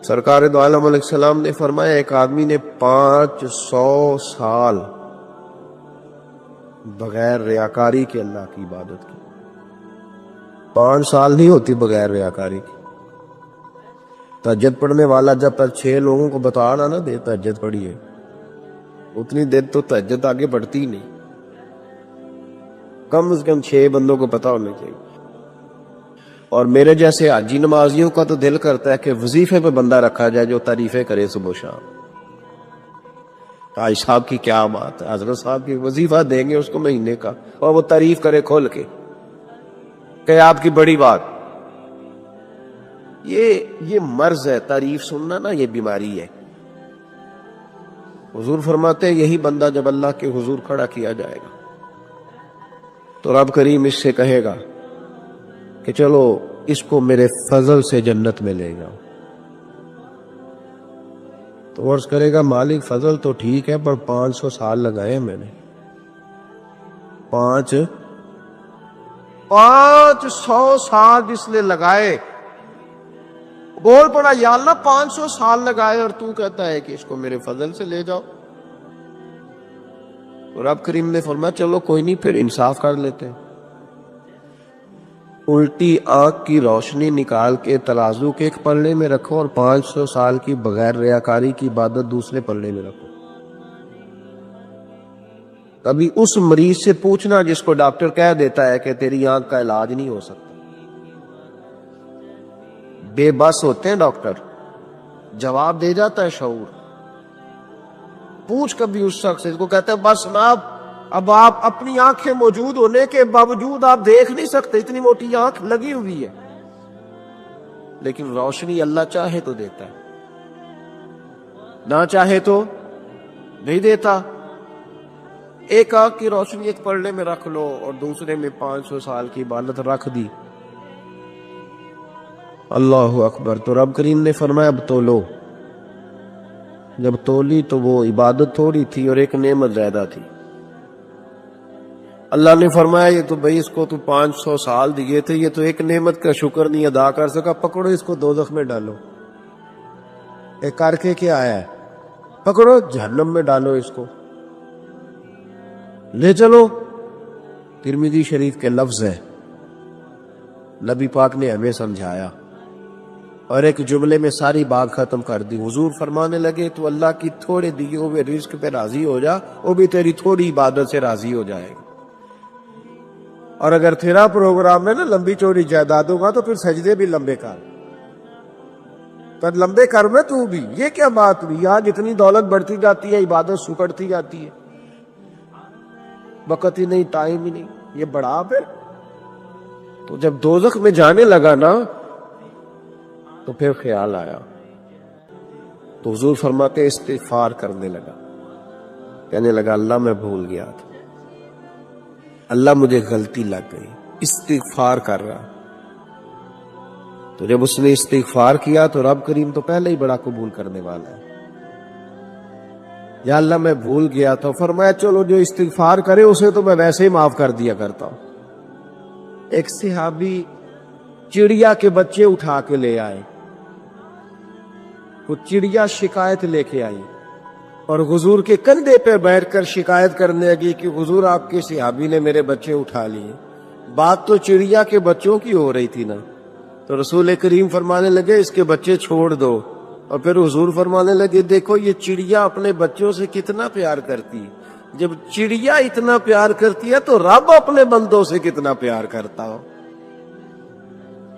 سرکار دو عالم علیہ السلام نے فرمایا ایک آدمی نے 500 سال بغیر ریاکاری کے اللہ کی عبادت کی. 5 سال نہیں ہوتی بغیر ریاکاری کی. تہجد پڑھنے والا جب تک 6 لوگوں کو بتانا نہ دے تہجد پڑھیے، اتنی دیر تو تہجد آگے بڑھتی ہی نہیں. کم از کم 6 بندوں کو پتا ہونا چاہیے. اور میرے جیسے حاجی نمازیوں کا تو دل کرتا ہے کہ وظیفے پہ بندہ رکھا جائے جو تعریفیں کرے صبح و شام. حاج صاحب کی کیا بات ہے، حضرت صاحب کی وظیفہ دیں گے اس کو مہینے کا، اور وہ تعریف کرے کھول کے کہ آپ کی بڑی بات. یہ مرض ہے، تعریف سننا نا، یہ بیماری ہے. حضور فرماتے ہیں یہی بندہ جب اللہ کے حضور کھڑا کیا جائے گا تو رب کریم اس سے کہے گا کہ چلو اس کو میرے فضل سے جنت میں لے جاؤ. تو عرض کرے گا مالک فضل تو ٹھیک ہے پر 500 سال لگائے میں نے. 500 سال جس نے لگائے، بول پڑا یا اللہ 500 سال لگائے اور تو کہتا ہے کہ اس کو میرے فضل سے لے جاؤ. تو رب کریم نے فرمایا چلو کوئی نہیں، پھر انصاف کر لیتے ہیں. الٹی آنکھ کی روشنی نکال کے ترازو کے ایک پلڑے میں رکھو اور 500 سال کی بغیر ریاکاری کی عبادت دوسرے پلڑے میں رکھو. کبھی اس مریض سے پوچھنا جس کو ڈاکٹر کہہ دیتا ہے کہ تیری آنکھ کا علاج نہیں ہو سکتا. بے بس ہوتے ہیں ڈاکٹر، جواب دے جاتا ہے شعور. پوچھ کبھی اس شخص سے، اس کو کہتے ہیں بس جناب اب آپ اپنی آنکھیں موجود ہونے کے باوجود آپ دیکھ نہیں سکتے، اتنی موٹی آنکھ لگی ہوئی ہے. لیکن روشنی اللہ چاہے تو دیتا ہے، نہ چاہے تو نہیں دیتا. ایک آنکھ کی روشنی ایک پلڑے میں رکھ لو اور دوسرے میں 500 سال کی عبادت رکھ دی. اللہ اکبر. تو رب کریم نے فرمایا اب تولو. جب تولی تو وہ عبادت تھوڑی تھی اور ایک نعمت زیادہ تھی. اللہ نے فرمایا یہ تو بھئی اس کو تو 500 سال دیے تھے، یہ تو ایک نعمت کا شکر نہیں ادا کر سکا، پکڑو اس کو دوزخ میں ڈالو. ایک کر کے کیا آیا ہے، پکڑو جہنم میں ڈالو اس کو، لے چلو. ترمذی شریف کے لفظ ہے، نبی پاک نے ہمیں سمجھایا اور ایک جملے میں ساری بات ختم کر دی. حضور فرمانے لگے تو اللہ کی تھوڑے دیے ہوئے رزق پہ راضی ہو جا، وہ بھی تیری تھوڑی عبادت سے راضی ہو جائے گا. اور اگر تیرا پروگرام ہے نا لمبی چوڑی جائیدادوں کا تو پھر سجدے بھی لمبے کر، پر لمبے کر میں تو بھی. یہ کیا بات ہوئی، یہاں جتنی دولت بڑھتی جاتی ہے عبادت سکڑتی جاتی ہے، وقت ہی نہیں، ٹائم ہی نہیں. یہ بڑھا پھر. تو جب دوزخ میں جانے لگا نا تو پھر خیال آیا، تو حضور فرماتے استغفار کرنے لگا، کہنے لگا اللہ میں بھول گیا تھا، اللہ مجھے غلطی لگ گئی. استغفار کر رہا. تو جب اس نے استغفار کیا تو رب کریم تو پہلے ہی بڑا قبول کرنے والا ہے. یا اللہ میں بھول گیا تھا، فرمایا چلو جو استغفار کرے اسے تو میں ویسے ہی معاف کر دیا کرتا ہوں. ایک صحابی چڑیا کے بچے اٹھا کے لے آئے، وہ چڑیا شکایت لے کے آئی اور حضور کے کندھے پہ بیٹھ کر شکایت کرنے لگی کہ حضور آپ کے صحابی نے میرے بچے اٹھا لیے. بات تو چڑیا کے بچوں کی ہو رہی تھی نا. تو رسول کریم فرمانے لگے اس کے بچے چھوڑ دو. اور پھر حضور فرمانے لگے دیکھو یہ چڑیا اپنے بچوں سے کتنا پیار کرتی ہے، جب چڑیا اتنا پیار کرتی ہے تو رب اپنے بندوں سے کتنا پیار کرتا ہو.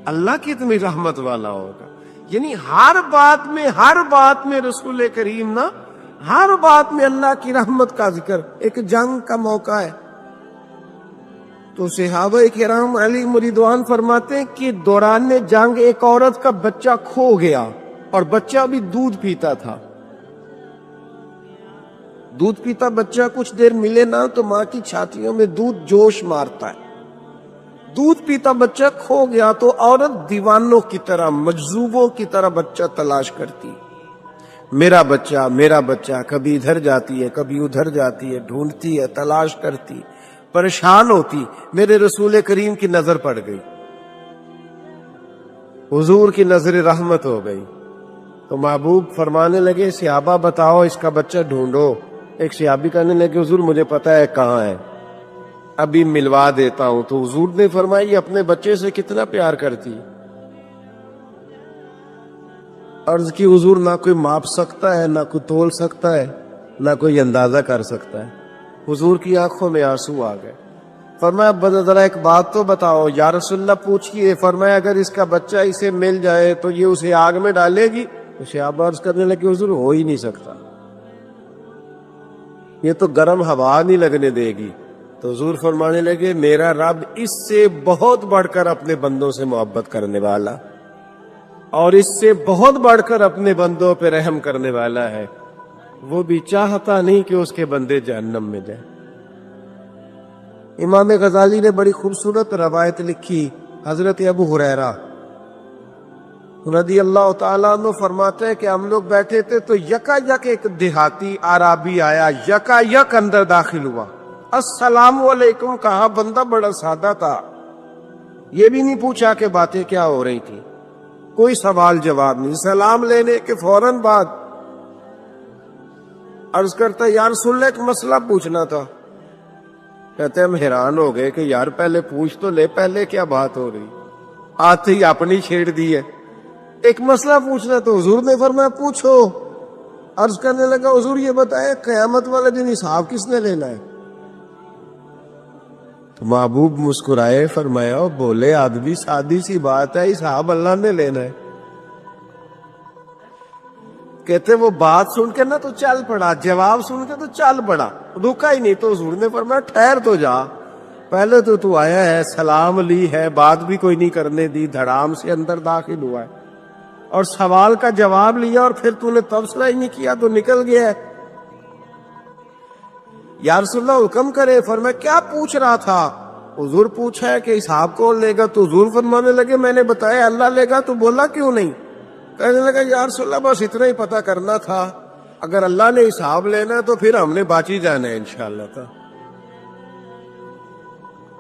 اللہ کتنی رحمت والا ہوگا. یعنی ہر بات میں رسول کریم نا، ہر بات میں اللہ کی رحمت کا ذکر. ایک جنگ کا موقع ہے تو صحابہ کرام علیہم رضوان فرماتے ہیں کہ دوران جنگ ایک عورت کا بچہ کھو گیا اور بچہ بھی دودھ پیتا تھا. دودھ پیتا بچہ کچھ دیر ملے نا تو ماں کی چھاتیوں میں دودھ جوش مارتا ہے. دودھ پیتا بچہ کھو گیا تو عورت دیوانوں کی طرح، مجذوبوں کی طرح بچہ تلاش کرتی، میرا بچہ. کبھی ادھر جاتی ہے کبھی ادھر جاتی ہے، ڈھونڈتی ہے، تلاش کرتی، پریشان ہوتی. میرے رسول کریم کی نظر پڑ گئی، حضور کی نظر رحمت ہو گئی. تو محبوب فرمانے لگے صحابہ بتاؤ اس کا بچہ ڈھونڈو. ایک صحابی کہنے لگے حضور مجھے پتا ہے کہاں ہے, ابھی ملوا دیتا ہوں. تو حضور نے فرمایا یہ اپنے بچے سے کتنا پیار کرتی. عرض کی حضور نہ کوئی ماپ سکتا ہے, نہ کوئی تول سکتا ہے, نہ کوئی اندازہ کر سکتا ہے. حضور کی آنکھوں میں آنسو آ گئے. فرمایا ذرا ایک بات تو بتاؤ یا رسول اللہ پوچھئے. فرمایا اگر اس کا بچہ اسے مل جائے تو یہ اسے آگ میں ڈالے گی؟ تو صحابہ عرض کرنے لگے حضور ہو ہی نہیں سکتا, یہ تو گرم ہوا نہیں لگنے دے گی. تو حضور فرمانے لگے میرا رب اس سے بہت بڑھ کر اپنے بندوں سے محبت کرنے والا اور اس سے بہت بڑھ کر اپنے بندوں پہ رحم کرنے والا ہے. وہ بھی چاہتا نہیں کہ اس کے بندے جہنم میں جائیں. امام غزالی نے بڑی خوبصورت روایت لکھی. حضرت ابو ہریرہ رضی اللہ تعالیٰ عنہ فرماتے ہیں کہ ہم لوگ بیٹھے تھے تو یکا یک ایک دیہاتی عرابی آیا, یکا یک اندر داخل ہوا, السلام علیکم کہا. بندہ بڑا سادہ تھا, یہ بھی نہیں پوچھا کہ باتیں کیا ہو رہی تھی, کوئی سوال جواب نہیں. سلام لینے کے فوراً بعد عرض کرتا یا رسول اللہ ایک مسئلہ پوچھنا تھا. کہتے ہم حیران ہو گئے کہ یار پہلے پوچھ تو لے, پہلے کیا بات ہو رہی, آتے ہی اپنی چھیڑ دی ہے. ایک مسئلہ پوچھنا تو حضور نے فرمایا پوچھو. عرض کرنے لگا حضور یہ بتائیں قیامت والے دن حساب کس نے لینا ہے؟ تو محبوب مسکرائے, فرمایا بولے آدمی سادی سی بات ہے, حساب اللہ نے لینا ہے. کہتے وہ بات سن کے نا تو چل پڑا, جواب سن کے تو چل پڑا, رکا ہی نہیں. تو حضور نے فرمایا ٹھہر تو جا, پہلے تو آیا ہے, سلام لی ہے, بات بھی کوئی نہیں کرنے دی, دھڑام سے اندر داخل ہوا ہے اور سوال کا جواب لیا اور پھر تو نے تبصرہ ہی نہیں کیا تو نکل گیا ہے. یا رسول اللہ حکم کرے. فرمایا کیا پوچھ رہا تھا؟ حضور پوچھا ہے کہ حساب کون لے گا. تو حضور فرمانے لگے میں نے بتایا اللہ لے گا, تو بولا کیوں نہیں؟ کہنے لگا یا رسول اللہ بس اتنا ہی پتہ کرنا تھا, اگر اللہ نے حساب لینا ہے تو پھر ہم نے باچی جانا ہے انشاءاللہ. تھا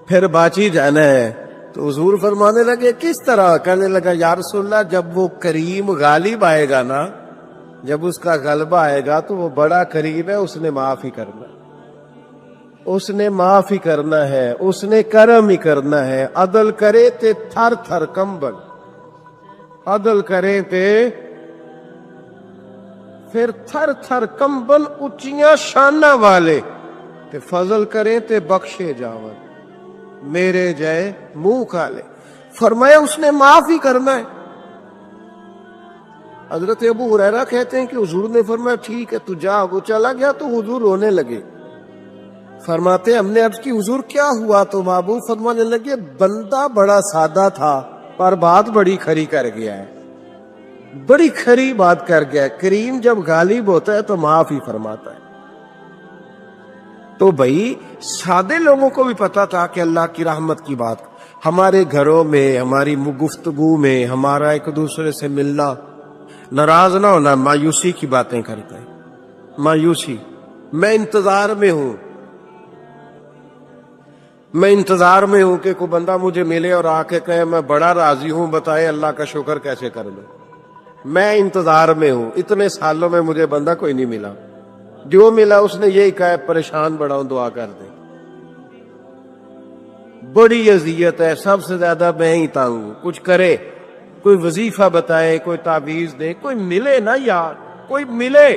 پھر باچی جانا ہے. تو حضور فرمانے لگے کس طرح؟ کہنے لگا یا رسول اللہ جب وہ کریم غالب آئے گا نا, جب اس کا غلبہ آئے گا تو وہ بڑا کریم ہے, اس نے معاف ہی کرنا, اس نے معاف ہی کرنا ہے, اس نے کرم ہی کرنا ہے. عدل کرے تے تھر تھر کمبل, عدل کرے تے پھر تھر تھر کمبل, اچیاں شانہ والے تے فضل کرے تے بخشے جاون, میرے جائے منہ کھالے. فرمایا اس نے معاف ہی کرنا ہے. حضرت ابو ہریرہ کہتے ہیں کہ حضور نے فرمایا ٹھیک ہے تو جا. وہ چلا گیا تو حضور رونے لگے. فرماتے ہم نے عرض کی حضور کیا ہوا؟ تو محبوب فرمانے لگے بندہ بڑا سادہ تھا پر بات بڑی کھری کر گیا ہے, بڑی کھری بات کر گیا ہے. کریم جب غالب ہوتا ہے تو معاف ہی فرماتا ہے. تو بھائی سادے لوگوں کو بھی پتا تھا کہ اللہ کی رحمت کی بات ہمارے گھروں میں, ہماری گفتگو میں, ہمارا ایک دوسرے سے ملنا, ناراض نہ ہونا, مایوسی کی باتیں کرتا ہے, مایوسی. میں انتظار میں ہوں, میں انتظار میں ہوں کہ کوئی بندہ مجھے ملے اور آ کے کہے میں بڑا راضی ہوں, بتائے اللہ کا شکر کیسے کر لوں. میں انتظار میں ہوں, اتنے سالوں میں مجھے بندہ کوئی نہیں ملا, جو ملا اس نے یہی کہا پریشان بڑا ہوں دعا کر دے. بڑی اذیت ہے, سب سے زیادہ میں ہی تنگ ہوں. کچھ کرے, کوئی وظیفہ بتائے, کوئی تعویذ دے, کوئی ملے نا یار, کوئی ملے,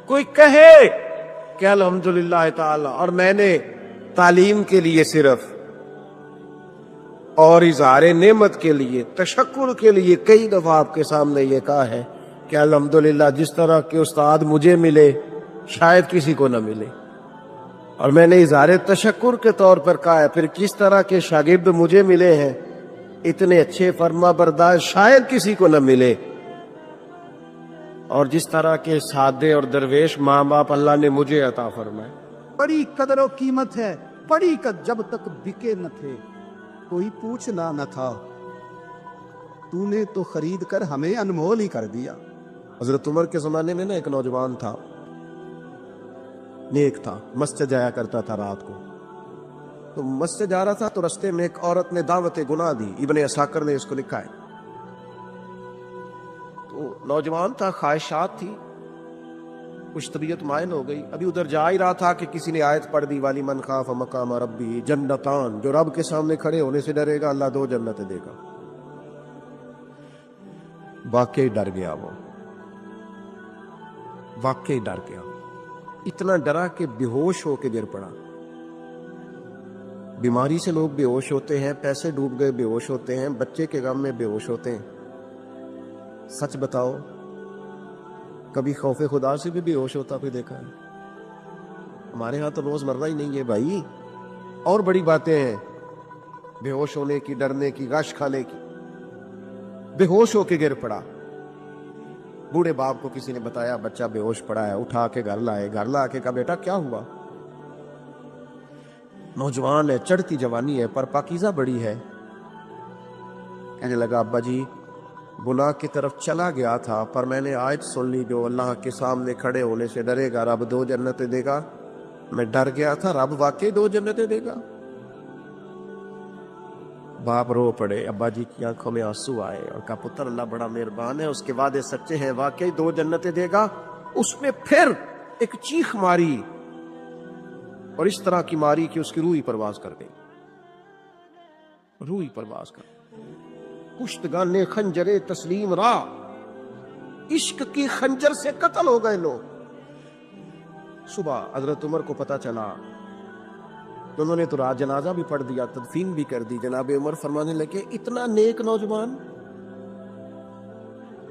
کوئی کہے کہ الحمدللہ تعالی. اور میں نے تعلیم کے لیے صرف اور اظہار نعمت کے لیے, تشکر کے لیے کئی دفعہ آپ کے سامنے یہ کہا ہے کہ الحمدللہ جس طرح کے استاد مجھے ملے شاید کسی کو نہ ملے, اور میں نے اظہار تشکر کے طور پر کہا ہے پھر کس طرح کے شاگرد مجھے ملے ہیں اتنے اچھے فرما بردار شاید کسی کو نہ ملے, اور جس طرح کے سادے اور درویش ماں باپ اللہ نے مجھے عطا فرمائے. بڑی قدر و قیمت ہے, بڑی قدر جب تک بکے نہ تھے کوئی پوچھنا نہ تھا, تو نے تو خرید کر ہمیں انمول ہی کر دیا. حضرت عمر کے زمانے میں نا ایک نوجوان تھا, نیک تھا, مسجد جایا کرتا تھا رات کو. تو مسجد جا رہا تھا تو رستے میں ایک عورت نے دعوت گناہ دی, ابن عساکر نے اس کو لکھا ہے. تو نوجوان تھا, خواہشات تھی, کچھ طبیعت مائل ہو گئی. ابھی ادھر جا ہی رہا تھا کہ کسی نے آیت پڑھ دی, والی من خاف مقام ربی جنتان, جو رب کے سامنے کھڑے ہونے سے ڈرے گا اللہ 2 جنتیں دے گا. واقعی ڈر گیا, وہ واقعی ڈر گیا, اتنا ڈرا کہ بے ہوش ہو کے گر پڑا. بیماری سے لوگ بے ہوش ہوتے ہیں, پیسے ڈوب گئے بے ہوش ہوتے ہیں, بچے کے غم میں بے ہوش ہوتے ہیں. سچ بتاؤ, کبھی خوف خدا سے بھی بے ہوش ہوتا کوئی دیکھا ہے؟ ہمارے ہاں تو روز مرہ ہی نہیں ہے بھائی, اور بڑی باتیں ہیں بے ہوش ہونے کی, ڈرنے کی, غش کھانے کی. بے ہوش ہو کے گر پڑا. بوڑھے باپ کو کسی نے بتایا بچہ بے ہوش پڑا ہے, اٹھا کے گھر لائے. گھر لا کے کہا بیٹا کیا ہوا؟ نوجوان ہے, چڑھتی جوانی ہے, پر پاکیزہ بڑی ہے. کہنے لگا ابا جی گناہ کی طرف چلا گیا تھا, پر میں نے آیت سن لی جو اللہ کے سامنے کھڑے ہونے سے ڈرے گا رب 2 جنتیں دے گا. میں ڈر گیا تھا, رب واقعی 2 جنتیں دے گا. باپ رو پڑے, ابا جی کی آنکھوں میں آنسو آئے اور کہا پتر اللہ بڑا مہربان ہے, اس کے وعدے سچے ہیں, واقعی 2 جنتیں دے گا. اس میں پھر ایک چیخ ماری اور اس طرح کی ماری کہ اس کی روح ہی پرواز کر گئی. روح ہی پرواز کر گئی. کشتگان خنجر تسلیم را, عشق کی خنجر سے قتل ہو گئے لوگ. صبح حضرت عمر کو پتا چلا تو انہوں نے تو رات جنازہ بھی پڑھ دیا, تدفین بھی کر دی. جناب عمر فرمانے لگے اتنا نیک نوجوان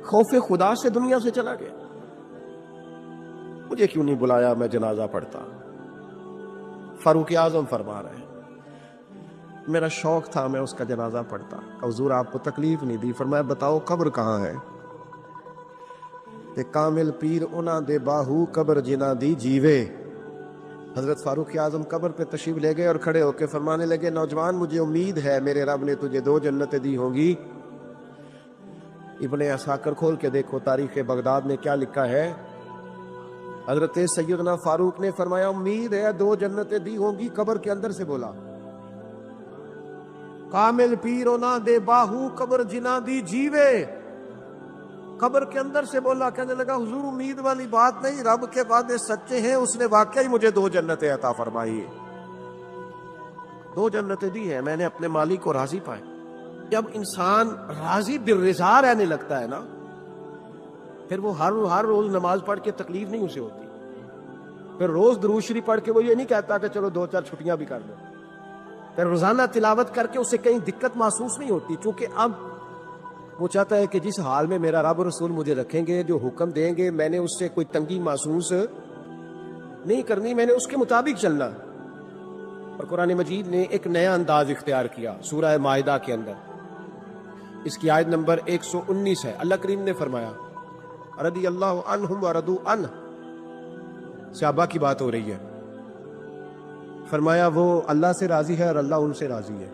خوف خدا سے دنیا سے چلا گیا, مجھے کیوں نہیں بلایا, میں جنازہ پڑھتا. فاروق اعظم فرما رہے ہیں میرا شوق تھا میں اس کا جنازہ پڑھتا. حضور آپ کو تکلیف نہیں دی. فرمایا بتاؤ قبر کہاں ہے؟ تے کامل پیر انہاں دے باہو قبر جنہ دی جیوے. حضرت فاروق اعظم قبر پہ تشریف لے گئے اور کھڑے ہو کے فرمانے لگے نوجوان مجھے امید ہے میرے رب نے تجھے 2 جنتیں دی ہوں گی. ابن عساکر کھول کے دیکھو تاریخ بغداد میں کیا لکھا ہے. حضرت سیدنا فاروق نے فرمایا امید ہے 2 جنتیں دی ہوں گی. قبر کے اندر سے بولا کامل پیر نہ دے باہو قبر جنا دی جیوے. قبر کے اندر سے بولا. کہنے لگا حضور امید والی بات نہیں, رب کے وعدے سچے ہیں, اس نے واقعی مجھے 2 جنتیں عطا فرمائی. 2 جنتیں دی ہیں, میں نے اپنے مالک کو راضی پائے. جب انسان راضی بالرضا رہنے لگتا ہے نا, پھر وہ ہر روز نماز پڑھ کے تکلیف نہیں اسے ہوتی. پھر روز درود شریف پڑھ کے وہ یہ نہیں کہتا کہ چلو 2-4 چھٹیاں بھی کر لو. پھر روزانہ تلاوت کر کے اسے کہیں دقت محسوس نہیں ہوتی, چونکہ اب وہ چاہتا ہے کہ جس حال میں میرا رب رسول مجھے رکھیں گے, جو حکم دیں گے, میں نے اس سے کوئی تنگی محسوس نہیں کرنی, میں نے اس کے مطابق چلنا. اور قرآن مجید نے ایک نیا انداز اختیار کیا سورہ مائدہ کے اندر. اس کی آیت نمبر 119 ہے. اللہ کریم نے فرمایا رضی اللہ عنہم ورضوا عنہ, صحابہ کی بات ہو رہی ہے. فرمایا وہ اللہ سے راضی ہے اور اللہ ان سے راضی ہے.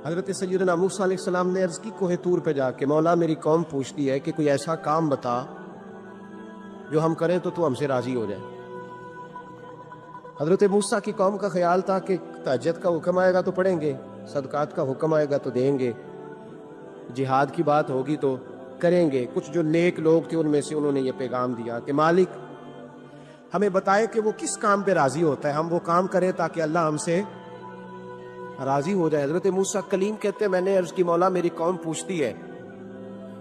حضرت سیدنا موسیٰ علیہ السلام نے عرض کی کوہ طور پہ جا کے مولا میری قوم پوچھتی ہے کہ کوئی ایسا کام بتا جو ہم کریں تو ہم سے راضی ہو جائے. حضرت موسیٰ کی قوم کا خیال تھا کہ تہجد کا حکم آئے گا تو پڑھیں گے, صدقات کا حکم آئے گا تو دیں گے, جہاد کی بات ہوگی تو کریں گے. کچھ جو نیک لوگ تھے ان میں سے انہوں نے یہ پیغام دیا کہ مالک ہمیں بتائے کہ وہ کس کام پہ راضی ہوتا ہے, ہم وہ کام کریں تاکہ اللہ ہم سے راضی ہو جائے. حضرت موسیٰ کلیم کہتے ہیں میں نے عرض کی مولا میری قوم پوچھتی ہے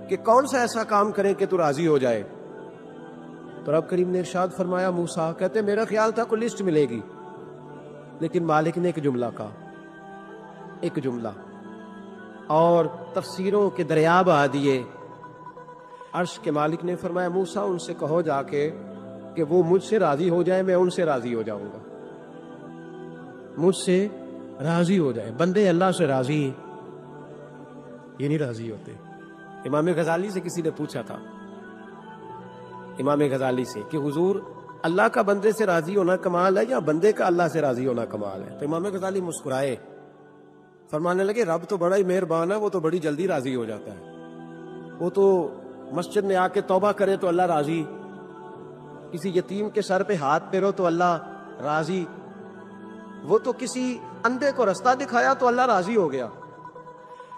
کہ کون سا ایسا کام کریں کہ تو راضی ہو جائے. تو رب کریم نے ارشاد فرمایا موسیٰ کہتے میرا خیال تھا کوئی لسٹ ملے گی, لیکن مالک نے ایک جملہ کہا, ایک جملہ, اور تفسیروں کے دریا بہا دیے. عرش کے مالک نے فرمایا موسیٰ ان سے کہو جا کے کہ وہ مجھ سے راضی ہو جائے, میں ان سے راضی ہو جاؤں گا. مجھ سے راضی ہو جائے. بندے اللہ سے راضی یہ نہیں راضی ہوتے. امام غزالی سے کسی نے پوچھا تھا, امام غزالی سے, کہ حضور اللہ کا بندے سے راضی ہونا کمال ہے یا بندے کا اللہ سے راضی ہونا کمال ہے؟ تو امام غزالی مسکرائے, فرمانے لگے رب تو بڑا ہی مہربان ہے, وہ تو بڑی جلدی راضی ہو جاتا ہے. وہ تو مسجد میں آ کے توبہ کرے تو اللہ راضی, کسی یتیم کے سر پہ ہاتھ پھیرو تو اللہ راضی, وہ تو کسی اندھے کو رستہ دکھایا تو اللہ راضی ہو گیا,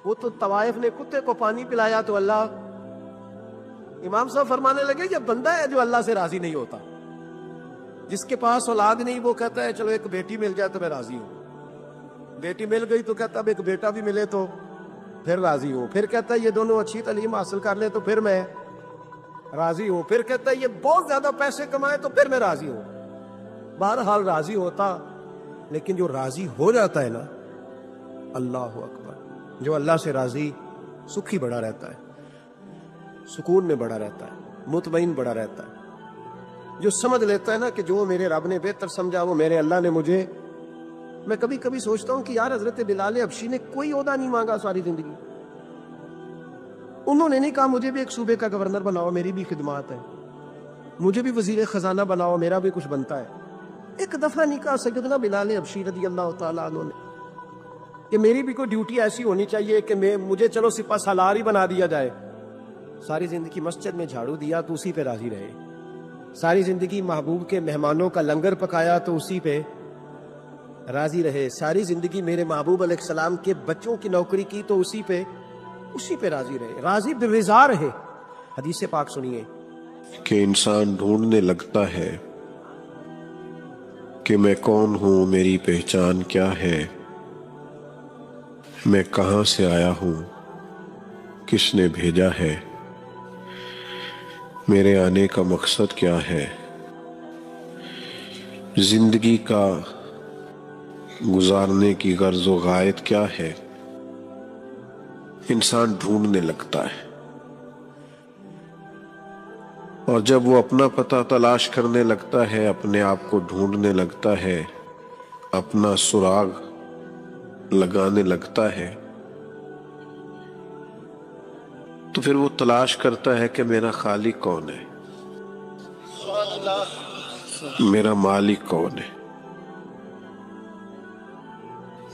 وہ تو طوائف نے کتے کو پانی پلایا تو اللہ امام صاحب فرمانے لگے یہ بندہ ہے جو اللہ سے راضی نہیں ہوتا. جس کے پاس اولاد نہیں وہ کہتا ہے چلو ایک بیٹی مل جائے تو میں راضی ہوں. بیٹی مل گئی تو کہتا اب ایک بیٹا بھی ملے تو پھر راضی ہوں. پھر کہتا ہے یہ دونوں اچھی تعلیم حاصل کر لیں تو پھر میں راضی ہوں. پھر کہتا ہے یہ بہت زیادہ پیسے کمائے تو پھر میں راضی ہوں. بہرحال راضی ہوتا، لیکن جو راضی ہو جاتا ہے نا، اللہ اکبر، جو اللہ سے راضی سکھی بڑا رہتا ہے، سکون میں بڑا رہتا ہے، مطمئن بڑا رہتا ہے. جو سمجھ لیتا ہے نا کہ جو میرے رب نے بہتر سمجھا وہ میرے اللہ نے مجھے. میں کبھی کبھی سوچتا ہوں کہ یار حضرت بلال حبشی نے کوئی عہدہ نہیں مانگا ساری زندگی. انہوں نے نہیں کہا مجھے بھی ایک صوبے کا گورنر بناؤ میری بھی خدمات ہے، مجھے بھی وزیر خزانہ بناؤ میرا بھی کچھ بنتا ہے. ایک دفعہ نہیں کہا سیدنا بلال حبشی رضی اللہ تعالیٰ عنہ نے کہ میری بھی کوئی ڈیوٹی ایسی ہونی چاہیے کہ مجھے چلو سپہ سالار ہی بنا دیا جائے. ساری زندگی مسجد میں جھاڑو دیا تو اسی پہ راضی رہے. ساری زندگی محبوب کے مہمانوں کا لنگر پکایا تو اسی پہ راضی رہے. ساری زندگی میرے محبوب علیہ السلام کے بچوں کی نوکری کی تو اسی پہ راضی رہے. راضی بالرضا رہے. حدیث پاک سنیے کہ انسان ڈھونڈنے لگتا ہے کہ میں کون ہوں، میری پہچان کیا ہے، میں کہاں سے آیا ہوں، کس نے بھیجا ہے، میرے آنے کا مقصد کیا ہے، زندگی کا گزارنے کی غرض و غایت کیا ہے. انسان ڈھونڈنے لگتا ہے، اور جب وہ اپنا پتہ تلاش کرنے لگتا ہے، اپنے آپ کو ڈھونڈنے لگتا ہے، اپنا سراغ لگانے لگتا ہے، تو پھر وہ تلاش کرتا ہے کہ میرا خالق کون ہے، میرا مالک کون ہے،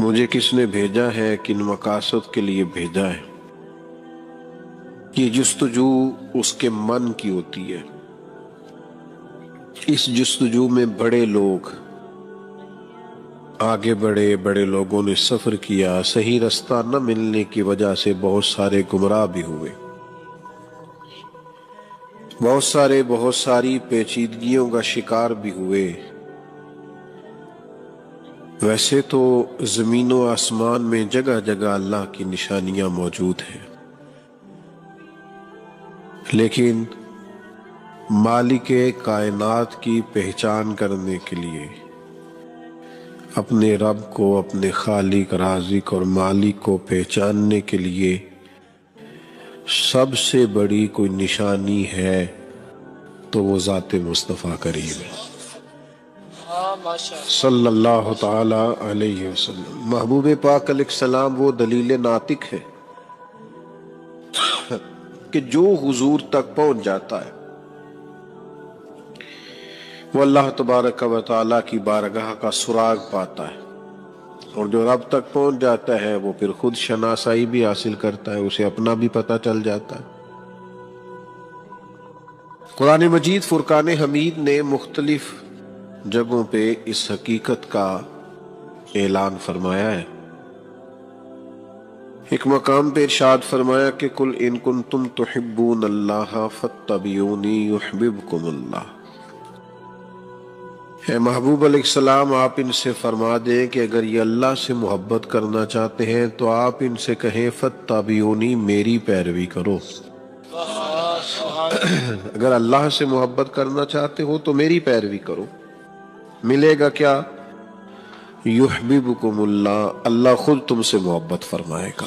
مجھے کس نے بھیجا ہے، کن مقاصد کے لیے بھیجا ہے. یہ جستجو اس کے من کی ہوتی ہے. اس جستجو میں بڑے لوگ آگے بڑھے، بڑے لوگوں نے سفر کیا. صحیح رستہ نہ ملنے کی وجہ سے بہت سارے گمراہ بھی ہوئے، بہت ساری پیچیدگیوں کا شکار بھی ہوئے. ویسے تو زمین و آسمان میں جگہ جگہ اللہ کی نشانیاں موجود ہیں، لیکن مالک کائنات کی پہچان کرنے کے لیے، اپنے رب کو، اپنے خالق، رازق اور مالک کو پہچاننے کے لیے سب سے بڑی کوئی نشانی ہے تو وہ ذات مصطفیٰ کریم ہے صلی اللہ تعالی علیہ وسلم. محبوب پاک علیہ السلام وہ دلیل ناطق ہے کہ جو حضور تک پہنچ جاتا ہے وہ اللہ تبارک و تعالیٰ کی بارگاہ کا سراغ پاتا ہے، اور جو رب تک پہنچ جاتا ہے وہ پھر خود شناسائی بھی حاصل کرتا ہے، اسے اپنا بھی پتہ چل جاتا ہے. قرآن مجید فرقان حمید نے مختلف جگہوں پہ اس حقیقت کا اعلان فرمایا ہے. ایک مقام پہ ارشاد فرمایا کہ قل ان کنتم تحبون اللہ فاتبعونی یحببکم اللہ. اے محبوب علیہ السلام، آپ ان سے فرما دیں کہ اگر یہ اللہ سے محبت کرنا چاہتے ہیں تو آپ ان سے کہیں فاتبعونی، میری پیروی کرو. اگر اللہ سے محبت کرنا چاہتے ہو تو میری پیروی کرو. ملے گا کیا؟ یحببکم اللہ، اللہ خود تم سے محبت فرمائے گا.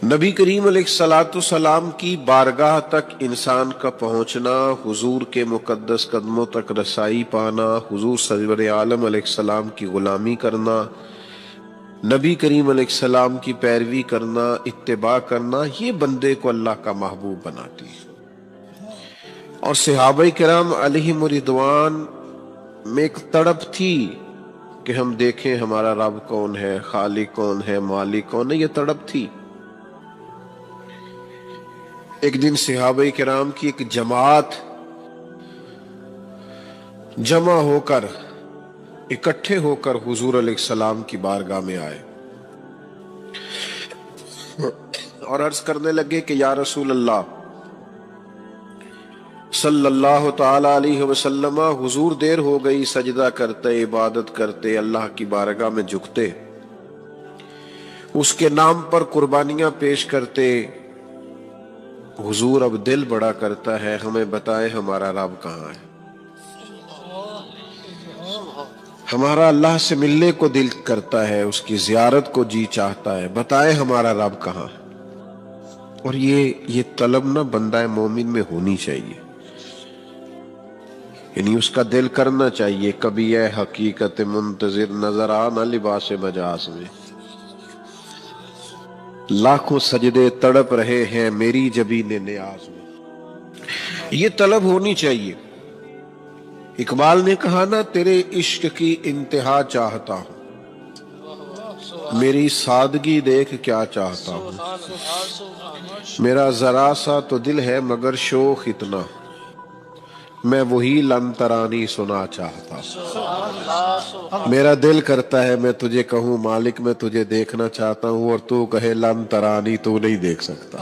نبی کریم علیہ السلام کی بارگاہ تک انسان کا پہنچنا، حضور کے مقدس قدموں تک رسائی پانا، حضور سرور عالم علیہ السلام کی غلامی کرنا، نبی کریم علیہ السلام کی پیروی کرنا، اتباع کرنا، یہ بندے کو اللہ کا محبوب بناتی ہے. اور صحابہ کرام علیہم رضوان میں ایک تڑپ تھی کہ ہم دیکھیں ہمارا رب کون ہے، خالق کون ہے، مالک کون ہے. یہ تڑپ تھی. ایک دن صحابہ کرام کی ایک جماعت جمع ہو کر، اکٹھے ہو کر حضور علیہ السلام کی بارگاہ میں آئے. اور عرض کرنے لگے کہ یا رسول اللہ صلی اللہ تعالی علیہ وسلم، حضور دیر ہو گئی، سجدہ کرتے، عبادت کرتے، اللہ کی بارگاہ میں جھکتے، اس کے نام پر قربانیاں پیش کرتے، حضور اب دل بڑا کرتا ہے، ہمیں بتائیں ہمارا رب کہاں ہے؟ ہمارا اللہ سے ملنے کو دل کرتا ہے، اس کی زیارت کو جی چاہتا ہے، بتائیں ہمارا رب کہاں ہے؟ اور یہ طلب نہ بندہ مومن میں ہونی چاہیے، یعنی اس کا دل کرنا چاہیے کبھی اے حقیقت منتظر نظر آنا لباس مجاز میں، لاکھوں سجدے تڑپ رہے ہیں میری جبین نیاز میں، یہ طلب ہونی چاہیے۔ اقبال نے کہا نا، تیرے عشق کی انتہا چاہتا ہوں، میری سادگی دیکھ کیا چاہتا ہوں، میرا ذرا سا تو دل ہے مگر شوق اتنا، میں وہی لن ترانی سنا چاہتا ہوں۔ میرا دل کرتا ہے میں تجھے کہوں مالک میں تجھے دیکھنا چاہتا ہوں، اور تو کہے لن ترانی، تو نہیں دیکھ سکتا،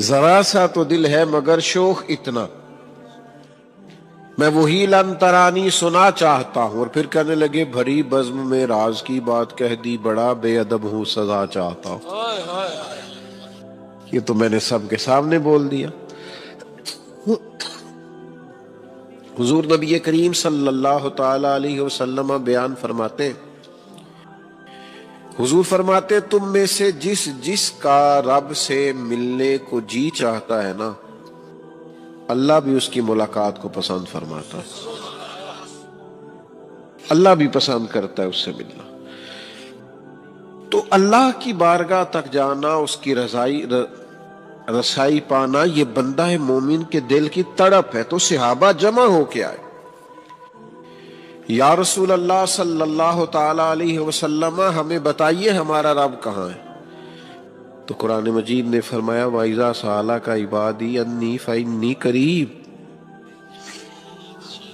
ذرا سا تو دل ہے مگر شوق اتنا، میں وہی لن ترانی سنا چاہتا ہوں۔ اور پھر کہنے لگے بھری بزم میں راز کی بات کہہ دی، بڑا بے ادب ہوں سزا چاہتا ہوں۔ یہ تو میں نے سب کے سامنے بول دیا۔ حضور نبی کریم صلی اللہ تعالی علیہ وسلم بیان فرماتے، حضور فرماتے تم میں سے جس کا رب سے ملنے کو جی چاہتا ہے نا، اللہ بھی اس کی ملاقات کو پسند فرماتا ہے، اللہ بھی پسند کرتا ہے اس سے ملنا۔ تو اللہ کی بارگاہ تک جانا، اس کی رسائی پانا، یہ بندہ مومن کے دل کی تڑپ ہے۔ تو صحابہ جمع ہو کے آئے، یا رسول اللہ صلی اللہ تعالی علیہ وسلم، ہمیں بتائیے ہمارا رب کہاں ہے؟ تو قرآن مجید نے فرمایا وَإِذَا سَأَلَكَ عِبَادِي أَنِّي فَإِنِّي قَرِيبٌ،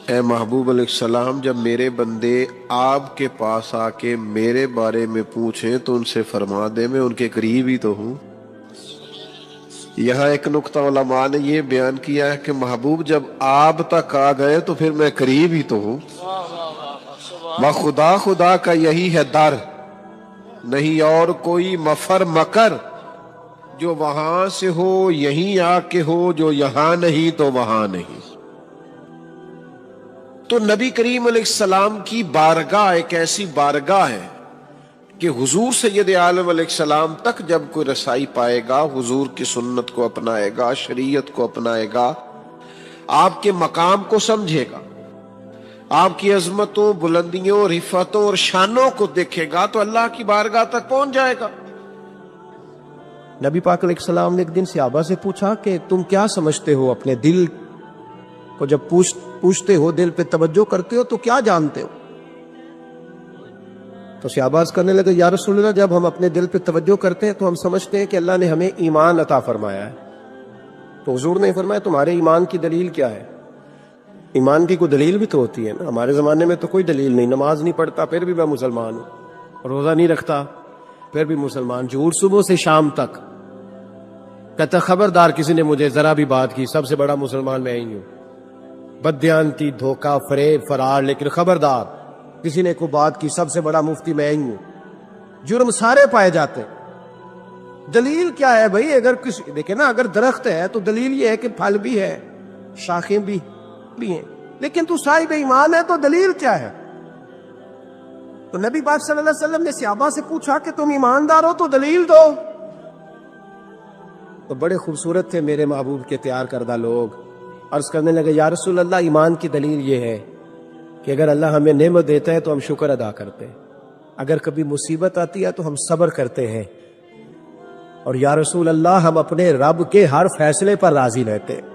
اے محبوب علیہ السلام، جب میرے بندے آپ کے پاس آ کے میرے بارے میں پوچھیں تو ان سے فرما دے میں ان کے قریب ہی تو ہوں۔ یہاں ایک نقطہ علماء نے یہ بیان کیا ہے کہ محبوب جب آپ تک آ گئے تو پھر میں قریب ہی تو ہوں۔ خدا کا یہی ہے در، نہیں اور کوئی مفر مکر، جو وہاں سے ہو یہیں آ کے ہو، جو یہاں نہیں تو وہاں نہیں۔ تو نبی کریم علیہ السلام کی بارگاہ ایک ایسی بارگاہ ہے کہ حضور سید عالم علیہ السلام تک جب کوئی رسائی پائے گا، حضور کی سنت کو اپنائے گا، شریعت کو اپنائے گا، آپ کے مقام کو سمجھے گا، آپ کی عظمتوں، بلندیوں، رفعتوں اور شانوں کو دیکھے گا، تو اللہ کی بارگاہ تک پہنچ جائے گا۔ نبی پاک علیہ السلام نے ایک دن صحابہ سے پوچھا کہ تم کیا سمجھتے ہو؟ اپنے دل کو جب پوچھتے ہو، دل پہ توجہ کرتے ہو تو کیا جانتے ہو؟ تو صحابہ کرنے لگے یا رسول اللہ، جب ہم اپنے دل پہ توجہ کرتے ہیں تو ہم سمجھتے ہیں کہ اللہ نے ہمیں ایمان عطا فرمایا ہے۔ تو حضور نے فرمایا تمہارے ایمان کی دلیل کیا ہے؟ ایمان کی کوئی دلیل بھی تو ہوتی ہے نا۔ ہمارے زمانے میں تو کوئی دلیل نہیں، نماز نہیں پڑھتا پھر بھی میں مسلمان ہوں، روزہ نہیں رکھتا پھر بھی مسلمان، جھوٹ صبح سے شام تک، کہتا خبردار کسی نے مجھے ذرا بھی بات کی، سب سے بڑا مسلمان میں ہی ہوں، بددیانتی، دھوکہ، فریب، فرار، لیکن خبردار کسی نے کوئی بات کی، سب سے بڑا مفتی میں ہی ہوں۔ جرم سارے پائے جاتے ہیں۔ دلیل کیا ہے بھائی؟ اگر دیکھیں نا، اگر درخت ہے تو دلیل یہ ہے کہ پھل بھی ہے، شاخیں بھی ہیں، لیکن تو صاحب ایمان ہے تو دلیل کیا ہے؟ تو نبی پاک صلی اللہ علیہ وسلم نے صحابہ سے پوچھا کہ تم ایماندار ہو تو دلیل دو۔ تو بڑے خوبصورت تھے میرے محبوب کے تیار کردہ لوگ، عرض کرنے لگے یا رسول اللہ، ایمان کی دلیل یہ ہے کہ اگر اللہ ہمیں نعمت دیتا ہے تو ہم شکر ادا کرتے ہیں، اگر کبھی مصیبت آتی ہے تو ہم صبر کرتے ہیں، اور یا رسول اللہ ہم اپنے رب کے ہر فیصلے پر راضی رہتے ہیں،